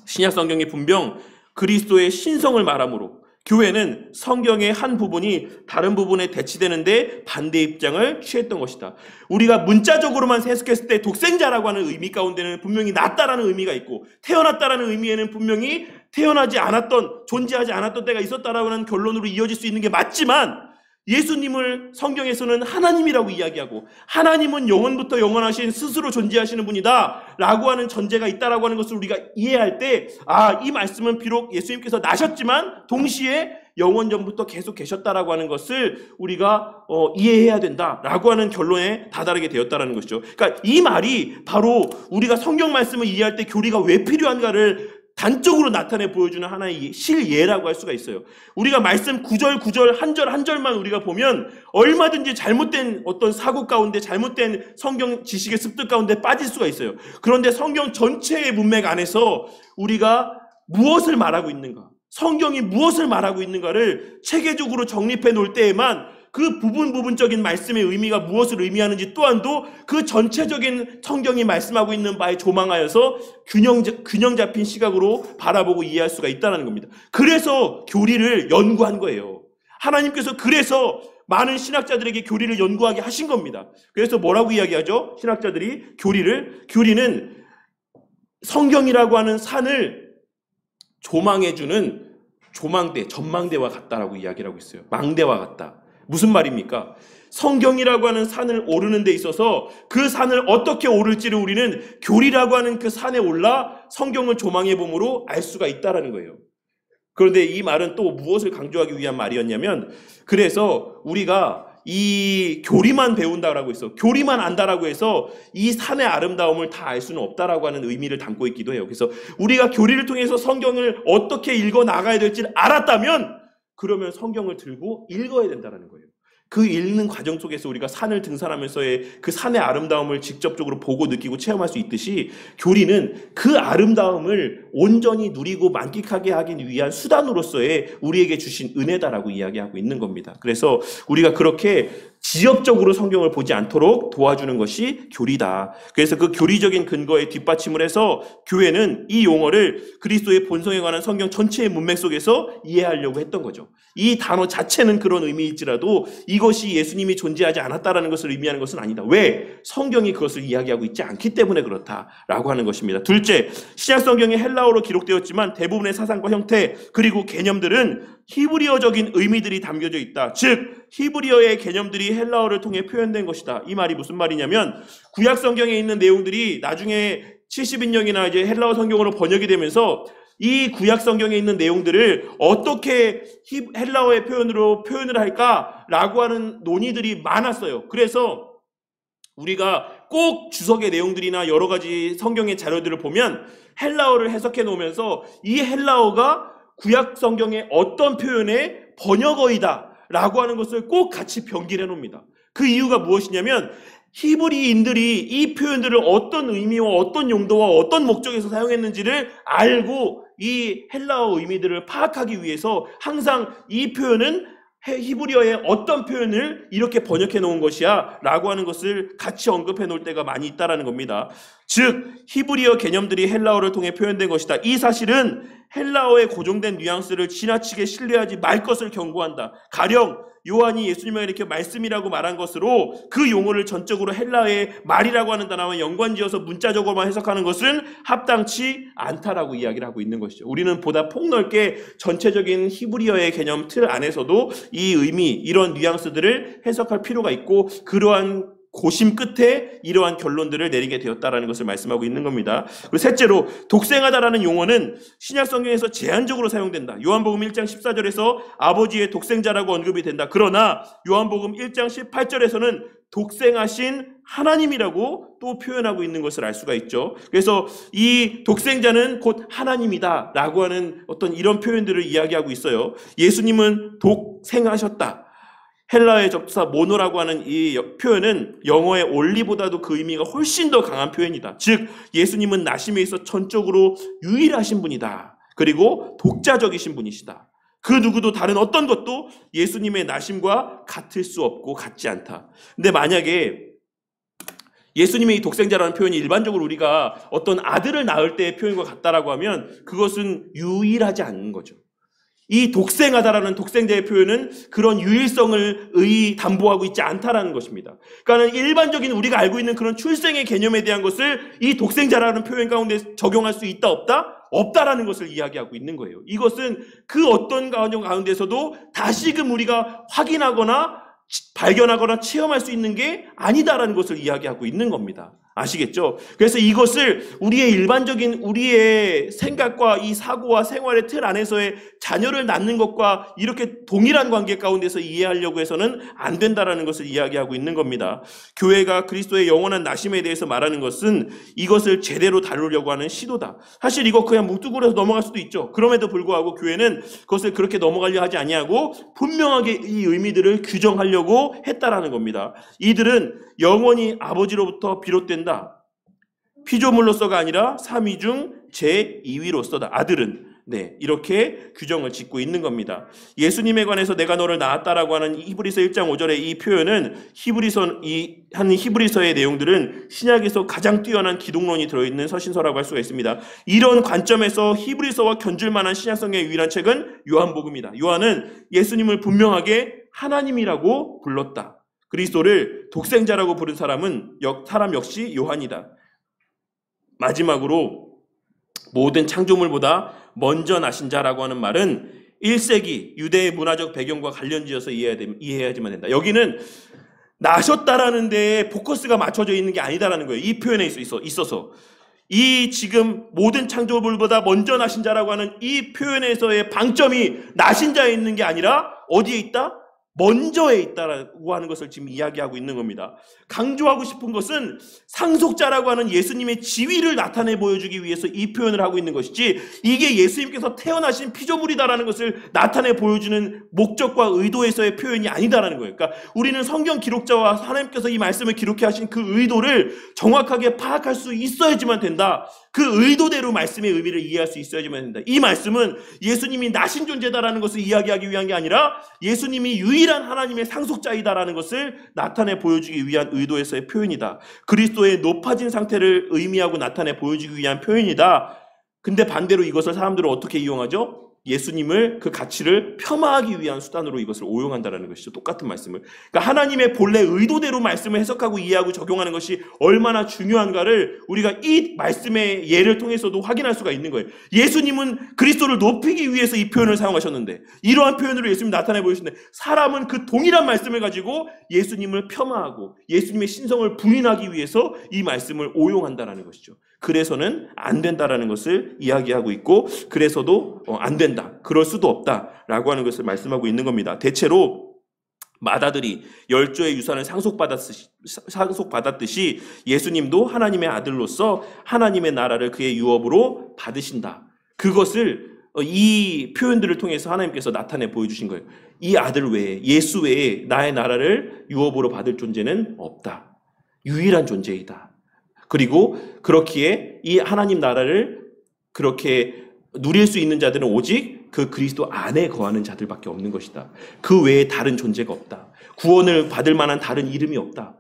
Speaker 1: 신약 성경이 분명 그리스도의 신성을 말하므로 교회는 성경의 한 부분이 다른 부분에 대치되는데 반대 입장을 취했던 것이다. 우리가 문자적으로만 해석했을 때 독생자라고 하는 의미 가운데는 분명히 낫다라는 의미가 있고, 태어났다라는 의미에는 분명히 태어나지 않았던, 존재하지 않았던 때가 있었다라고 하는 결론으로 이어질 수 있는 게 맞지만, 예수님을 성경에서는 하나님이라고 이야기하고 하나님은 영원부터 영원하신 스스로 존재하시는 분이다 라고 하는 전제가 있다라고 하는 것을 우리가 이해할 때, 이 말씀은 비록 예수님께서 나셨지만 동시에 영원전부터 계속 계셨다라고 하는 것을 우리가 이해해야 된다라고 하는 결론에 다다르게 되었다라는 것이죠. 그러니까 이 말이 바로 우리가 성경 말씀을 이해할 때 교리가 왜 필요한가를 단적으로 나타내 보여주는 하나의 실예라고 할 수가 있어요. 우리가 말씀 구절 한 절 한 절만 우리가 보면 얼마든지 잘못된 어떤 사고 가운데, 잘못된 성경 지식의 습득 가운데 빠질 수가 있어요. 그런데 성경 전체의 문맥 안에서 우리가 무엇을 말하고 있는가, 성경이 무엇을 말하고 있는가를 체계적으로 정립해 놓을 때에만 그 부분적인 말씀의 의미가 무엇을 의미하는지 또한도 그 전체적인 성경이 말씀하고 있는 바에 조망하여서 균형 잡힌 시각으로 바라보고 이해할 수가 있다는 겁니다. 그래서 교리를 연구한 거예요. 하나님께서 그래서 많은 신학자들에게 교리를 연구하게 하신 겁니다. 그래서 뭐라고 이야기하죠? 신학자들이 교리는 성경이라고 하는 산을 조망해주는 전망대와 같다라고 이야기를 하고 있어요. 망대와 같다. 무슨 말입니까? 성경이라고 하는 산을 오르는 데 있어서 그 산을 어떻게 오를지를 우리는 교리라고 하는 그 산에 올라 성경을 조망해 봄으로 알 수가 있다라는 거예요. 그런데 이 말은 또 무엇을 강조하기 위한 말이었냐면, 그래서 우리가 이 교리만 배운다라고 해서, 교리만 안다라고 해서 이 산의 아름다움을 다 알 수는 없다라고 하는 의미를 담고 있기도 해요. 그래서 우리가 교리를 통해서 성경을 어떻게 읽어 나가야 될지를 알았다면 그러면 성경을 들고 읽어야 된다는 거예요. 그 읽는 과정 속에서 우리가 산을 등산하면서의 그 산의 아름다움을 직접적으로 보고 느끼고 체험할 수 있듯이 교리는 그 아름다움을 온전히 누리고 만끽하게 하기 위한 수단으로서의 우리에게 주신 은혜다라고 이야기하고 있는 겁니다. 그래서 우리가 그렇게 지엽적으로 성경을 보지 않도록 도와주는 것이 교리다. 그래서 그 교리적인 근거에 뒷받침을 해서 교회는 이 용어를 그리스도의 본성에 관한 성경 전체의 문맥 속에서 이해하려고 했던 거죠. 이 단어 자체는 그런 의미일지라도 이것이 예수님이 존재하지 않았다라는 것을 의미하는 것은 아니다. 왜? 성경이 그것을 이야기하고 있지 않기 때문에 그렇다라고 하는 것입니다. 둘째, 신약 성경이 헬라어로 기록되었지만 대부분의 사상과 형태 그리고 개념들은 히브리어적인 의미들이 담겨져 있다. 즉 히브리어의 개념들이 헬라어를 통해 표현된 것이다. 이 말이 무슨 말이냐면 구약 성경에 있는 내용들이 나중에 70인역이나 이제 헬라어 성경으로 번역이 되면서 이 구약 성경에 있는 내용들을 어떻게 헬라어의 표현으로 표현을 할까라고 하는 논의들이 많았어요. 그래서 우리가 꼭 주석의 내용들이나 여러 가지 성경의 자료들을 보면 헬라어를 해석해 놓으면서 이 헬라어가 구약 성경의 어떤 표현의 번역어이다라고 하는 것을 꼭 같이 병기해 놓습니다. 그 이유가 무엇이냐면 히브리인들이 이 표현들을 어떤 의미와 어떤 용도와 어떤 목적에서 사용했는지를 알고 이 헬라어 의미들을 파악하기 위해서 항상 이 표현은 히브리어의 어떤 표현을 이렇게 번역해 놓은 것이야 라고 하는 것을 같이 언급해 놓을 때가 많이 있다는 겁니다. 즉 히브리어 개념들이 헬라어를 통해 표현된 것이다. 이 사실은 헬라어의 고정된 뉘앙스를 지나치게 신뢰하지 말 것을 경고한다. 가령 요한이 예수님을 이렇게 말씀이라고 말한 것으로 그 용어를 전적으로 헬라어의 말이라고 하는 단어와 연관지어서 문자적으로만 해석하는 것은 합당치 않다라고 이야기를 하고 있는 것이죠. 우리는 보다 폭넓게 전체적인 히브리어의 개념 틀 안에서도 이 의미, 이런 뉘앙스들을 해석할 필요가 있고 그러한 고심 끝에 이러한 결론들을 내리게 되었다라는 것을 말씀하고 있는 겁니다. 그리고 셋째로 독생하다라는 용어는 신약 성경에서 제한적으로 사용된다. 요한복음 1장 14절에서 아버지의 독생자라고 언급이 된다. 그러나 요한복음 1장 18절에서는 독생하신 하나님이라고 또 표현하고 있는 것을 알 수가 있죠. 그래서 이 독생자는 곧 하나님이다 라고 하는 어떤 이런 표현들을 이야기하고 있어요. 예수님은 독생하셨다. 헬라어의 접사 모노라고 하는 이 표현은 영어의 올리보다도 그 의미가 훨씬 더 강한 표현이다. 즉 예수님은 나심에 있어 전적으로 유일하신 분이다. 그리고 독자적이신 분이시다. 그 누구도 다른 어떤 것도 예수님의 나심과 같을 수 없고 같지 않다. 근데 만약에 예수님의 이 독생자라는 표현이 일반적으로 우리가 어떤 아들을 낳을 때의 표현과 같다라고 하면 그것은 유일하지 않는 거죠. 이 독생하다라는 독생자의 표현은 그런 유일성을 담보하고 있지 않다라는 것입니다. 그러니까 일반적인 우리가 알고 있는 그런 출생의 개념에 대한 것을 이 독생자라는 표현 가운데 적용할 수 있다 없다? 없다라는 것을 이야기하고 있는 거예요. 이것은 그 어떤 과정 가운데서도 다시금 우리가 확인하거나 발견하거나 체험할 수 있는 게 아니다라는 것을 이야기하고 있는 겁니다. 아시겠죠? 그래서 이것을 우리의 일반적인 우리의 생각과 이 사고와 생활의 틀 안에서의 자녀를 낳는 것과 이렇게 동일한 관계 가운데서 이해하려고 해서는 안 된다라는 것을 이야기하고 있는 겁니다. 교회가 그리스도의 영원한 나심에 대해서 말하는 것은 이것을 제대로 다루려고 하는 시도다. 사실 이거 그냥 묵두고려서 넘어갈 수도 있죠. 그럼에도 불구하고 교회는 그것을 그렇게 넘어가려 하지 아니하고 분명하게 이 의미들을 규정하려고 했다라는 겁니다. 이들은 영원히 아버지로부터 비롯된다. 피조물로서가 아니라 삼위 중 제2위로서다. 아들은 이렇게 규정을 짓고 있는 겁니다. 예수님에 관해서 내가 너를 낳았다라고 하는 히브리서 1장 5절의 이 표현은 히브리서의 내용들은 신약에서 가장 뛰어난 기독론이 들어있는 서신서라고 할 수가 있습니다. 이런 관점에서 히브리서와 견줄 만한 신약성경의 유일한 책은 요한복음이다. 요한은 예수님을 분명하게 하나님이라고 불렀다. 그리스도를 독생자라고 부른 사람 역시 요한이다. 마지막으로 모든 창조물보다 먼저 나신 자라고 하는 말은 1세기 유대의 문화적 배경과 관련지어서 이해해야지만 된다. 여기는 나셨다라는 데에 포커스가 맞춰져 있는 게 아니다라는 거예요. 이 표현에 있어서 이 지금 모든 창조물보다 먼저 나신 자라고 하는 이 표현에서의 방점이 나신 자에 있는 게 아니라 어디에 있다? 먼저에 있다라고 하는 것을 지금 이야기하고 있는 겁니다. 강조하고 싶은 것은 상속자라고 하는 예수님의 지위를 나타내 보여주기 위해서 이 표현을 하고 있는 것이지, 이게 예수님께서 태어나신 피조물이다라는 것을 나타내 보여주는 목적과 의도에서의 표현이 아니다라는 거예요. 그러니까 우리는 성경 기록자와 하나님께서 이 말씀을 기록해 하신 그 의도를 정확하게 파악할 수 있어야지만 된다. 그 의도대로 말씀의 의미를 이해할 수 있어야지만 된다. 이 말씀은 예수님이 나신 존재다라는 것을 이야기하기 위한 게 아니라 예수님이 유일한 하나님의 상속자이다라는 것을 나타내 보여주기 위한 의도에서의 표현이다. 그리스도의 높아진 상태를 의미하고 나타내 보여주기 위한 표현이다. 근데 반대로 이것을 사람들은 어떻게 이용하죠? 예수님을, 그 가치를 폄하하기 위한 수단으로 이것을 오용한다는 것이죠. 똑같은 말씀을. 그러니까 하나님의 본래 의도대로 말씀을 해석하고 이해하고 적용하는 것이 얼마나 중요한가를 우리가 이 말씀의 예를 통해서도 확인할 수가 있는 거예요. 예수님은 그리스도를 높이기 위해서 이 표현을 사용하셨는데, 이러한 표현으로 예수님이 나타내 보이시는데, 사람은 그 동일한 말씀을 가지고 예수님을 폄하하고 예수님의 신성을 부인하기 위해서 이 말씀을 오용한다는 것이죠. 그래서는 안 된다라는 것을 이야기하고 있고, 그래서도 안 된다, 그럴 수도 없다라고 하는 것을 말씀하고 있는 겁니다. 대체로 마다들이 열조의 유산을 상속받았듯이 예수님도 하나님의 아들로서 하나님의 나라를 그의 유업으로 받으신다. 그것을 이 표현들을 통해서 하나님께서 나타내 보여주신 거예요. 이 아들 외에, 예수 외에 나의 나라를 유업으로 받을 존재는 없다. 유일한 존재이다. 그리고 그렇기에 이 하나님 나라를 그렇게 누릴 수 있는 자들은 오직 그 그리스도 안에 거하는 자들밖에 없는 것이다. 그 외에 다른 존재가 없다. 구원을 받을 만한 다른 이름이 없다.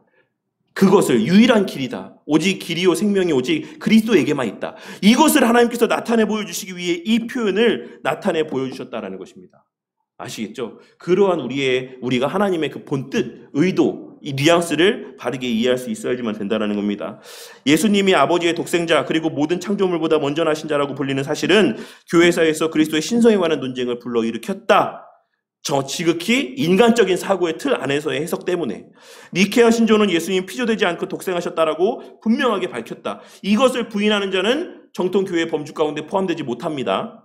Speaker 1: 그것을 유일한 길이다. 오직 길이요 생명이 오직 그리스도에게만 있다. 이것을 하나님께서 나타내 보여주시기 위해 이 표현을 나타내 보여주셨다라는 것입니다. 아시겠죠? 그러한 우리가 하나님의 그 본뜻, 의도, 이 뉘앙스를 바르게 이해할 수 있어야지만 된다는 겁니다. 예수님이 아버지의 독생자 그리고 모든 창조물보다 먼저 나신 자라고 불리는 사실은 교회사에서 그리스도의 신성에 관한 논쟁을 불러일으켰다. 지극히 인간적인 사고의 틀 안에서의 해석 때문에. 니케아 신조는 예수님 피조되지 않고 독생하셨다라고 분명하게 밝혔다. 이것을 부인하는 자는 정통교회의 범주 가운데 포함되지 못합니다.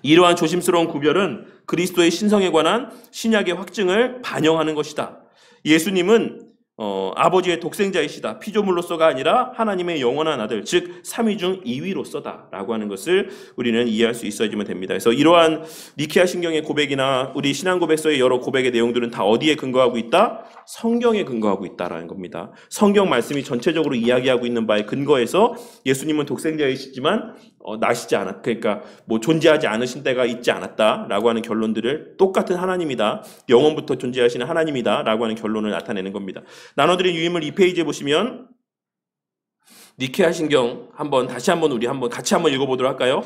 Speaker 1: 이러한 조심스러운 구별은 그리스도의 신성에 관한 신약의 확증을 반영하는 것이다. 예수님은 아버지의 독생자이시다. 피조물로서가 아니라 하나님의 영원한 아들, 즉 삼위 중 2위로서다 라고 하는 것을 우리는 이해할 수 있어야지만 됩니다. 그래서 이러한 니케아 신경의 고백이나 우리 신앙 고백서의 여러 고백의 내용들은 다 어디에 근거하고 있다? 성경에 근거하고 있다라는 겁니다. 성경 말씀이 전체적으로 이야기하고 있는 바에 근거해서 예수님은 독생자이시지만 나시지 않았, 그러니까 존재하지 않으신 때가 있지 않았다라고 하는 결론들을, 똑같은 하나님이다, 영원부터 존재하시는 하나님이다라고 하는 결론을 나타내는 겁니다. 나눠드린 유인물 2페이지에 보시면 니케아 신경 다시 한번 우리 같이 읽어보도록 할까요?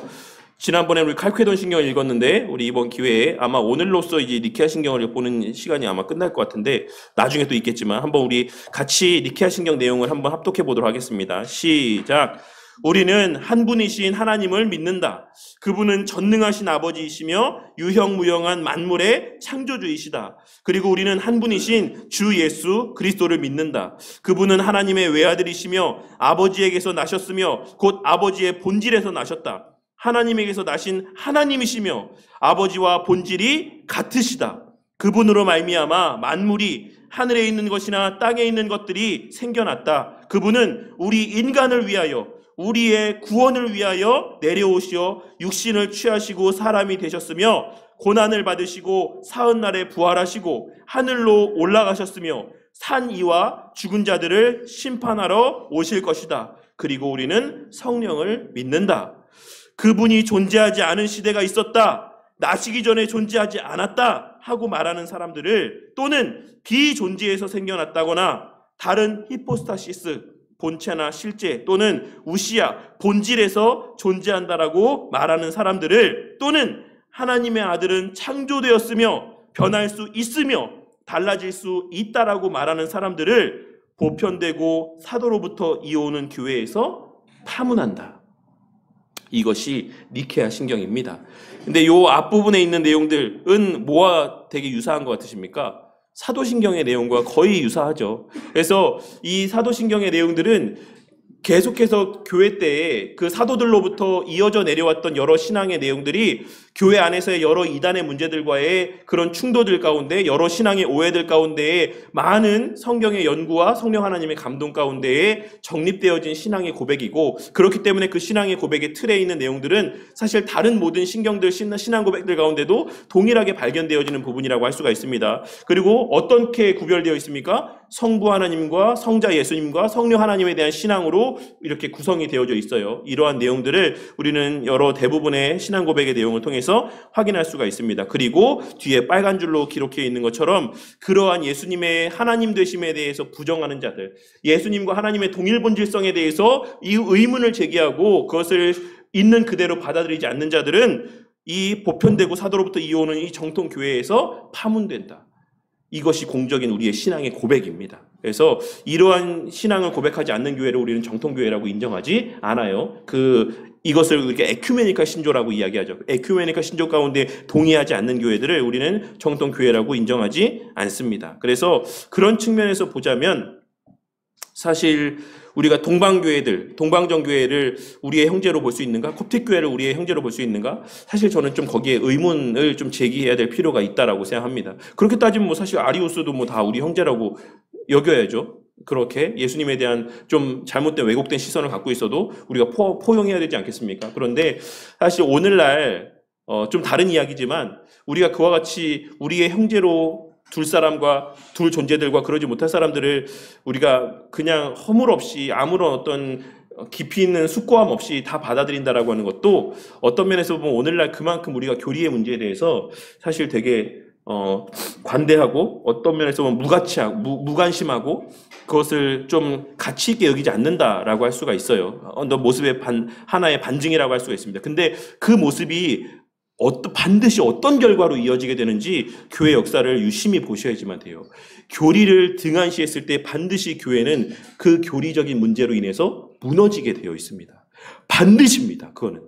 Speaker 1: 지난번에 우리 칼케돈 신경을 읽었는데 우리 이번 기회에 아마 오늘로써 이제 니케아 신경을 보는 시간이 아마 끝날 것 같은데, 나중에 또 있겠지만 한번 우리 같이 니케아 신경 내용을 한번 합독해 보도록 하겠습니다. 시작. 우리는 한 분이신 하나님을 믿는다. 그분은 전능하신 아버지이시며 유형무형한 만물의 창조주이시다. 그리고 우리는 한 분이신 주 예수 그리스도를 믿는다. 그분은 하나님의 외아들이시며 아버지에게서 나셨으며 곧 아버지의 본질에서 나셨다. 하나님에게서 나신 하나님이시며 아버지와 본질이 같으시다. 그분으로 말미암아 만물이, 하늘에 있는 것이나 땅에 있는 것들이 생겨났다. 그분은 우리 인간을 위하여, 우리의 구원을 위하여 내려오시어 육신을 취하시고 사람이 되셨으며 고난을 받으시고 사흘 날에 부활하시고 하늘로 올라가셨으며 산 이와 죽은 자들을 심판하러 오실 것이다. 그리고 우리는 성령을 믿는다. 그분이 존재하지 않은 시대가 있었다, 나시기 전에 존재하지 않았다 하고 말하는 사람들을, 또는 비존재에서 생겨났다거나 다른 히포스타시스, 본체나 실제, 또는 우시아, 본질에서 존재한다라고 말하는 사람들을, 또는 하나님의 아들은 창조되었으며 변할 수 있으며 달라질 수 있다라고 말하는 사람들을 보편되고 사도로부터 이어오는 교회에서 파문한다. 이것이 니케아 신경입니다. 근데 이 앞부분에 있는 내용들은 뭐와 되게 유사한 것 같으십니까? 사도신경의 내용과 거의 유사하죠. 그래서 이 사도신경의 내용들은 계속해서 교회 때에 그 사도들로부터 이어져 내려왔던 여러 신앙의 내용들이 교회 안에서의 여러 이단의 문제들과의 그런 충돌들 가운데, 여러 신앙의 오해들 가운데에 많은 성경의 연구와 성령 하나님의 감동 가운데에 정립되어진 신앙의 고백이고, 그렇기 때문에 그 신앙의 고백의 틀에 있는 내용들은 사실 다른 모든 신경들, 신앙 고백들 가운데도 동일하게 발견되어지는 부분이라고 할 수가 있습니다. 그리고 어떻게 구별되어 있습니까? 성부 하나님과 성자 예수님과 성령 하나님에 대한 신앙으로 이렇게 구성이 되어져 있어요. 이러한 내용들을 우리는 여러 대부분의 신앙 고백의 내용을 통해서 확인할 수가 있습니다. 그리고 뒤에 빨간 줄로 기록해 있는 것처럼 그러한 예수님의 하나님 되심에 대해서 부정하는 자들, 예수님과 하나님의 동일 본질성에 대해서 이 의문을 제기하고 그것을 있는 그대로 받아들이지 않는 자들은 이 보편되고 사도로부터 이어오는 이 정통 교회에서 파문된다. 이것이 공적인 우리의 신앙의 고백입니다. 그래서 이러한 신앙을 고백하지 않는 교회를 우리는 정통교회라고 인정하지 않아요. 이것을 이렇게 에큐메니컬 신조라고 이야기하죠. 에큐메니컬 신조 가운데 동의하지 않는 교회들을 우리는 정통교회라고 인정하지 않습니다. 그래서 그런 측면에서 보자면 사실 우리가 동방정교회를 우리의 형제로 볼 수 있는가? 콥틱교회를 우리의 형제로 볼 수 있는가? 사실 저는 좀 거기에 의문을 좀 제기해야 될 필요가 있다라고 생각합니다. 그렇게 따지면 뭐 사실 아리우스도 뭐 다 우리 형제라고 여겨야죠. 그렇게 예수님에 대한 좀 잘못된 왜곡된 시선을 갖고 있어도 우리가 포용해야 되지 않겠습니까? 그런데 사실 오늘날 좀 다른 이야기지만 우리가 그와 같이 우리의 형제로 둘 사람과 둘 존재들과 그러지 못할 사람들을 우리가 그냥 허물없이 아무런 어떤 깊이 있는 숙고함 없이 다 받아들인다라고 하는 것도 어떤 면에서 보면 오늘날 그만큼 우리가 교리의 문제에 대해서 사실 되게 관대하고 어떤 면에서 보면 무관심하고 그것을 좀 가치 있게 여기지 않는다라고 할 수가 있어요. 모습의 하나의 반증이라고 할 수가 있습니다. 근데 그 모습이 반드시 어떤 결과로 이어지게 되는지 교회 역사를 유심히 보셔야지만 돼요. 교리를 등한시했을 때 반드시 교회는 그 교리적인 문제로 인해서 무너지게 되어 있습니다. 반드시입니다. 그거는.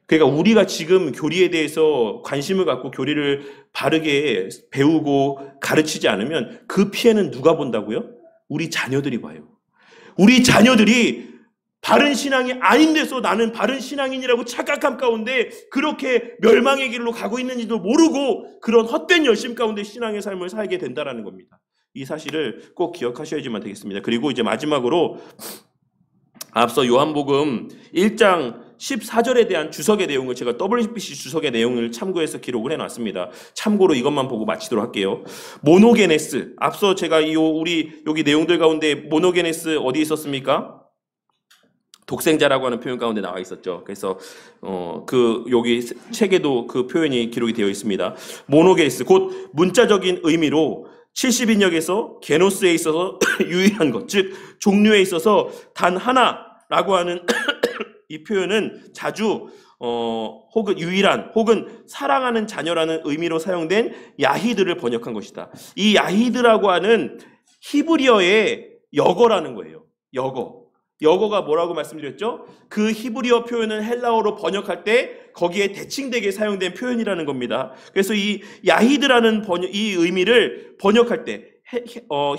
Speaker 1: 그러니까 우리가 지금 교리에 대해서 관심을 갖고 교리를 바르게 배우고 가르치지 않으면 그 피해는 누가 본다고요? 우리 자녀들이 봐요. 우리 자녀들이 바른 신앙이 아닌 데서 나는 바른 신앙인이라고 착각함 가운데 그렇게 멸망의 길로 가고 있는지도 모르고 그런 헛된 열심 가운데 신앙의 삶을 살게 된다는 겁니다. 이 사실을 꼭 기억하셔야지만 되겠습니다. 그리고 이제 마지막으로 앞서 요한복음 1장 14절에 대한 주석의 내용을 제가 WBC 주석의 내용을 참고해서 기록을 해놨습니다. 참고로 이것만 보고 마치도록 할게요. 모노게네스. 앞서 제가 우리 여기 내용들 가운데 모노게네스 어디 있었습니까? 독생자라고 하는 표현 가운데 나와 있었죠. 그래서 여기 책에도 그 표현이 기록이 되어 있습니다. 모노게네스 곧 문자적인 의미로 70인역에서 게노스에 있어서 유일한 것, 즉 종류에 있어서 단 하나라고 하는 이 표현은 자주 혹은 유일한 혹은 사랑하는 자녀라는 의미로 사용된 야히드를 번역한 것이다. 이 야히드라고 하는 히브리어의 여거라는 거예요. 여거가 뭐라고 말씀드렸죠? 그 히브리어 표현은 헬라어로 번역할 때 거기에 대칭되게 사용된 표현이라는 겁니다. 그래서 이 야히드라는 이 의미를 번역할 때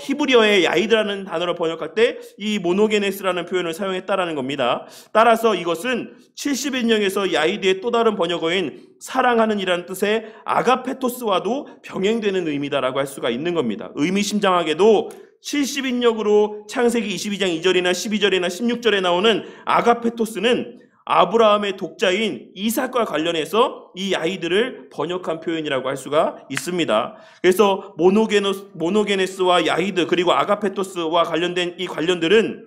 Speaker 1: 히브리어의 야히드라는 단어를 번역할 때 이 모노게네스라는 표현을 사용했다라는 겁니다. 따라서 이것은 70인역에서 야히드의 또 다른 번역어인 사랑하는 이라는 뜻의 아가페토스와도 병행되는 의미다라고 할 수가 있는 겁니다. 의미심장하게도 70인역으로 창세기 22장 2절이나 12절이나 16절에 나오는 아가페토스는 아브라함의 독자인 이삭과 관련해서 이 야히드를 번역한 표현이라고 할 수가 있습니다. 그래서 모노게네스와 야히드 그리고 아가페토스와 관련된 이 관련들은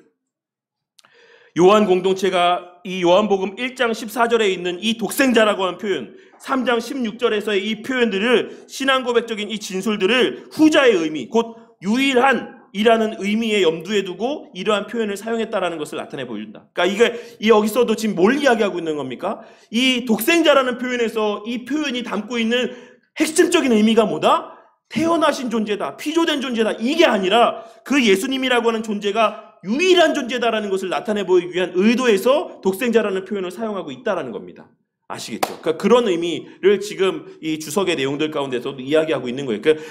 Speaker 1: 요한 공동체가 이 요한복음 1장 14절에 있는 이 독생자라고 하는 표현, 3장 16절에서의 이 표현들을 신앙고백적인 이 진술들을 후자의 의미, 곧 유일한 이라는 의미에 염두에 두고 이러한 표현을 사용했다라는 것을 나타내 보여준다. 그러니까 이게 여기서도 지금 뭘 이야기하고 있는 겁니까? 이 독생자라는 표현에서 이 표현이 담고 있는 핵심적인 의미가 뭐다? 태어나신 존재다, 피조된 존재다. 이게 아니라 그 예수님이라고 하는 존재가 유일한 존재다라는 것을 나타내 보이기 위한 의도에서 독생자라는 표현을 사용하고 있다라는 겁니다. 아시겠죠? 그러니까 그런 의미를 지금 이 주석의 내용들 가운데서도 이야기하고 있는 거예요. 그러니까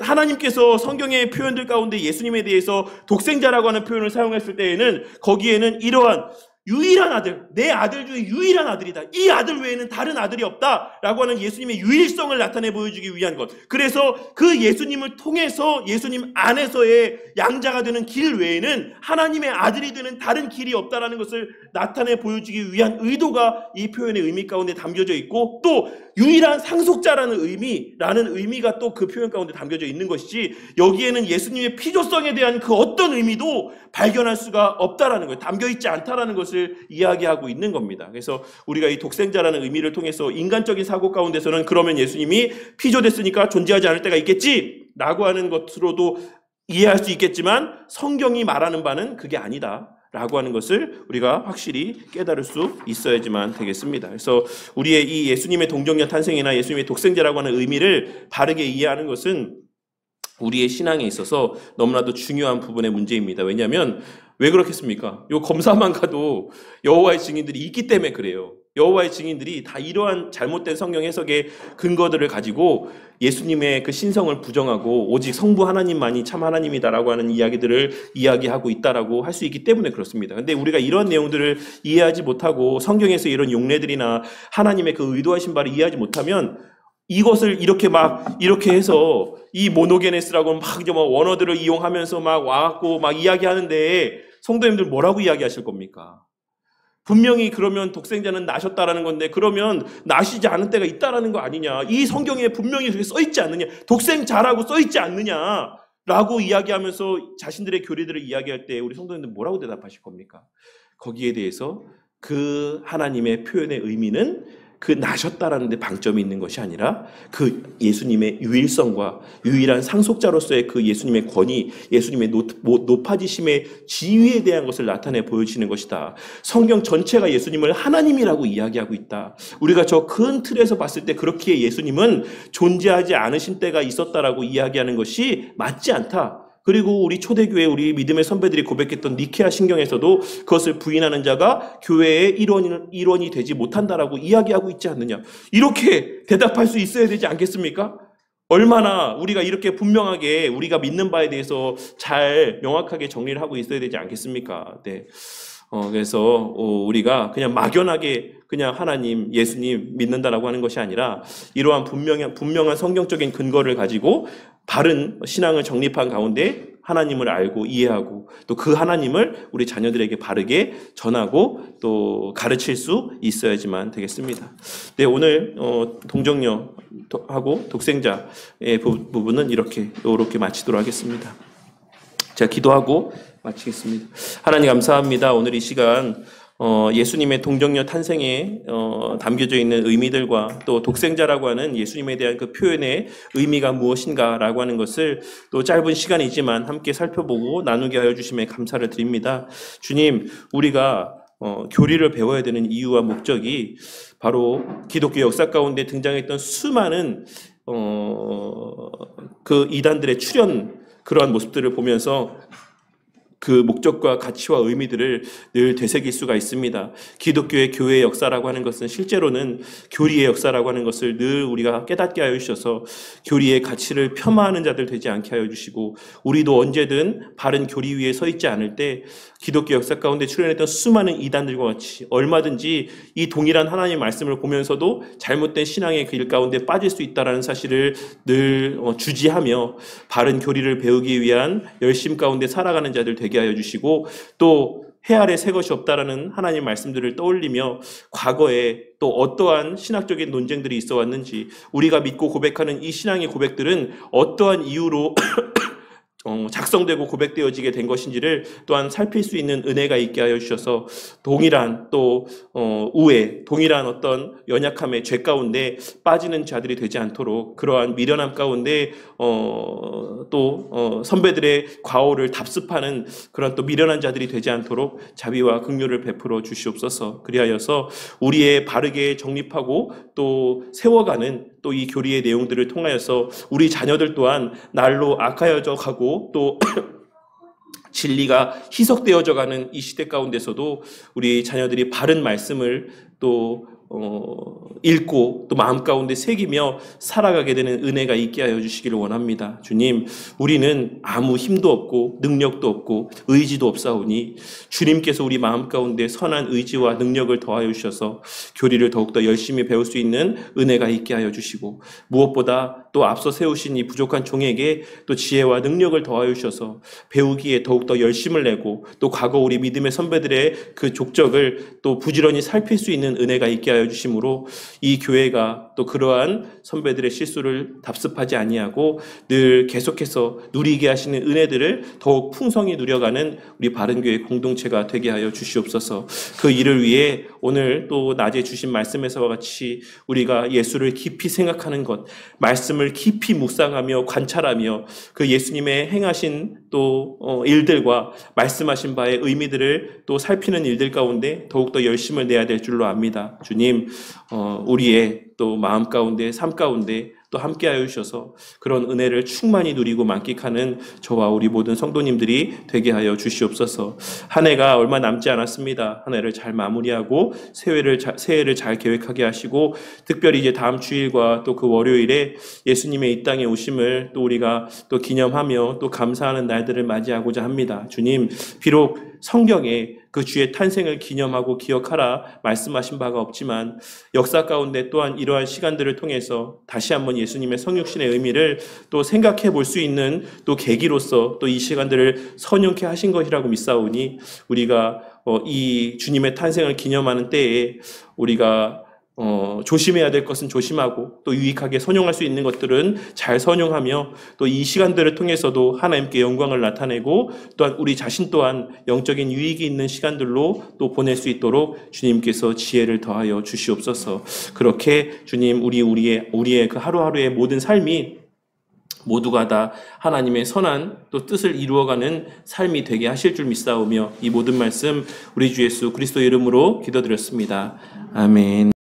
Speaker 1: 하나님께서 성경의 표현들 가운데 예수님에 대해서 독생자라고 하는 표현을 사용했을 때에는 거기에는 이러한 유일한 아들, 내 아들 중에 유일한 아들이다. 이 아들 외에는 다른 아들이 없다라고 하는 예수님의 유일성을 나타내 보여주기 위한 것. 그래서 그 예수님을 통해서 예수님 안에서의 양자가 되는 길 외에는 하나님의 아들이 되는 다른 길이 없다라는 것을 나타내 보여주기 위한 의도가 이 표현의 의미 가운데 담겨져 있고, 또 유일한 상속자라는 의미가 또 그 표현 가운데 담겨져 있는 것이지, 여기에는 예수님의 피조성에 대한 그 어떤 의미도 발견할 수가 없다라는 거예요. 담겨있지 않다라는 것을 이야기하고 있는 겁니다. 그래서 우리가 이 독생자라는 의미를 통해서 인간적인 사고 가운데서는 그러면 예수님이 피조됐으니까 존재하지 않을 때가 있겠지 라고 하는 것으로도 이해할 수 있겠지만, 성경이 말하는 바는 그게 아니다 라고 하는 것을 우리가 확실히 깨달을 수 있어야지만 되겠습니다. 그래서 우리의 이 예수님의 동정녀 탄생이나 예수님의 독생자라고 하는 의미를 바르게 이해하는 것은 우리의 신앙에 있어서 너무나도 중요한 부분의 문제입니다. 왜냐하면 왜 그렇겠습니까? 요 검사만 가도 여호와의 증인들이 있기 때문에 그래요. 여호와의 증인들이 다 이러한 잘못된 성경 해석의 근거들을 가지고 예수님의 그 신성을 부정하고 오직 성부 하나님만이 참 하나님이다라고 하는 이야기들을 이야기하고 있다라고 할 수 있기 때문에 그렇습니다. 근데 우리가 이런 내용들을 이해하지 못하고 성경에서 이런 용례들이나 하나님의 그 의도하신 바를 이해하지 못하면 이것을 이렇게 해서 이 모노게네스라고 막 이제 뭐 원어들을 이용하면서 막 와갖고 막 이야기하는데 성도님들 뭐라고 이야기하실 겁니까? 분명히 그러면 독생자는 나셨다라는 건데, 그러면 나시지 않은 때가 있다라는 거 아니냐? 이 성경에 분명히 그렇게 써있지 않느냐? 독생자라고 써있지 않느냐? 라고 이야기하면서 자신들의 교리들을 이야기할 때 우리 성도님들 뭐라고 대답하실 겁니까? 거기에 대해서 그 하나님의 표현의 의미는 그 나셨다라는 데 방점이 있는 것이 아니라 그 예수님의 유일성과 유일한 상속자로서의 그 예수님의 권위, 예수님의 높아지심의 지위에 대한 것을 나타내 보여주시는 것이다. 성경 전체가 예수님을 하나님이라고 이야기하고 있다. 우리가 저 큰 틀에서 봤을 때 그렇게 예수님은 존재하지 않으신 때가 있었다라고 이야기하는 것이 맞지 않다. 그리고 우리 초대교회 우리 믿음의 선배들이 고백했던 니케아 신경에서도 그것을 부인하는 자가 교회의 일원이 되지 못한다라고 이야기하고 있지 않느냐. 이렇게 대답할 수 있어야 되지 않겠습니까? 얼마나 우리가 이렇게 분명하게 우리가 믿는 바에 대해서 잘 명확하게 정리를 하고 있어야 되지 않겠습니까? 네. 그래서 우리가 그냥 막연하게 그냥 하나님, 예수님 믿는다라고 하는 것이 아니라 이러한 분명한 성경적인 근거를 가지고 바른 신앙을 정립한 가운데 하나님을 알고 이해하고 또 그 하나님을 우리 자녀들에게 바르게 전하고 또 가르칠 수 있어야지만 되겠습니다. 네, 오늘 동정녀하고 독생자의 부분은 이렇게 마치도록 하겠습니다. 제가 기도하고 마치겠습니다. 하나님 감사합니다. 오늘 이 시간 예수님의 동정녀 탄생에 담겨져 있는 의미들과 또 독생자라고 하는 예수님에 대한 그 표현의 의미가 무엇인가라고 하는 것을 또 짧은 시간이지만 함께 살펴보고 나누게 하여 주심에 감사를 드립니다. 주님, 우리가 교리를 배워야 되는 이유와 목적이 바로 기독교 역사 가운데 등장했던 수많은 그 이단들의 그러한 모습들을 보면서 그 목적과 가치와 의미들을 늘 되새길 수가 있습니다. 기독교의 교회의 역사라고 하는 것은 실제로는 교리의 역사라고 하는 것을 늘 우리가 깨닫게 하여 주셔서 교리의 가치를 폄하하는 자들 되지 않게 하여 주시고, 우리도 언제든 바른 교리 위에 서 있지 않을 때 기독교 역사 가운데 출현했던 수많은 이단들과 같이 얼마든지 이 동일한 하나님의 말씀을 보면서도 잘못된 신앙의 길 가운데 빠질 수 있다는 사실을 늘 주지하며 바른 교리를 배우기 위한 열심 가운데 살아가는 자들 되게 하여 주시고, 또 해 아래 새 것이 없다라는 하나님의 말씀들을 떠올리며 과거에 또 어떠한 신학적인 논쟁들이 있어 왔는지, 우리가 믿고 고백하는 이 신앙의 고백들은 어떠한 이유로 작성되고 고백되어지게 된 것인지를 또한 살필 수 있는 은혜가 있게 하여 주셔서 동일한 또 우애, 동일한 어떤 연약함의 죄 가운데 빠지는 자들이 되지 않도록, 그러한 미련함 가운데 또 선배들의 과오를 답습하는 그런 또 미련한 자들이 되지 않도록 자비와 긍휼을 베풀어 주시옵소서. 그리하여서 우리의 바르게 정립하고 또 세워가는 또 이 교리의 내용들을 통하여서 우리 자녀들 또한 날로 악하여져 가고 또 진리가 희석되어져 가는 이 시대 가운데서도 우리 자녀들이 바른 말씀을 또 읽고 또 마음 가운데 새기며 살아가게 되는 은혜가 있게 하여 주시기를 원합니다. 주님, 우리는 아무 힘도 없고 능력도 없고 의지도 없사오니 주님께서 우리 마음 가운데 선한 의지와 능력을 더하여 주셔서 교리를 더욱더 열심히 배울 수 있는 은혜가 있게 하여 주시고, 무엇보다 또 앞서 세우신 이 부족한 종에게 또 지혜와 능력을 더하여 주셔서 배우기에 더욱더 열심을 내고, 또 과거 우리 믿음의 선배들의 그 족적을 또 부지런히 살필 수 있는 은혜가 있게 하여 주심으로 이 교회가 또 그러한 선배들의 실수를 답습하지 아니하고 늘 계속해서 누리게 하시는 은혜들을 더욱 풍성히 누려가는 우리 바른교회 공동체가 되게 하여 주시옵소서. 그 일을 위해 오늘 또 낮에 주신 말씀에서와 같이 우리가 예수를 깊이 생각하는 것, 말씀을 깊이 묵상하며 관찰하며 그 예수님의 행하신 또 일들과 말씀하신 바의 의미들을 또 살피는 일들 가운데 더욱더 열심을 내야 될 줄로 압니다. 주님, 우리의 또 마음 가운데 삶 가운데 또 함께하여 주셔서 그런 은혜를 충만히 누리고 만끽하는 저와 우리 모든 성도님들이 되게 하여 주시옵소서. 한 해가 얼마 남지 않았습니다. 한 해를 잘 마무리하고 새해를 잘 계획하게 하시고, 특별히 이제 다음 주일과 또 그 월요일에 예수님의 이 땅에 오심을 또 우리가 또 기념하며 또 감사하는 날들을 맞이하고자 합니다. 주님, 비록 성경에 그 주의 탄생을 기념하고 기억하라 말씀하신 바가 없지만 역사 가운데 또한 이러한 시간들을 통해서 다시 한번 예수님의 성육신의 의미를 또 생각해 볼 수 있는 또 계기로서 또 이 시간들을 선용케 하신 것이라고 믿사오니, 우리가 이 주님의 탄생을 기념하는 때에 우리가 조심해야 될 것은 조심하고 또 유익하게 선용할 수 있는 것들은 잘 선용하며, 또 이 시간들을 통해서도 하나님께 영광을 나타내고 또한 우리 자신 또한 영적인 유익이 있는 시간들로 또 보낼 수 있도록 주님께서 지혜를 더하여 주시옵소서. 그렇게 주님, 우리의 그 하루하루의 모든 삶이 모두가 다 하나님의 선한 또 뜻을 이루어가는 삶이 되게 하실 줄 믿사오며 이 모든 말씀 우리 주 예수 그리스도 이름으로 기도드렸습니다. 아멘.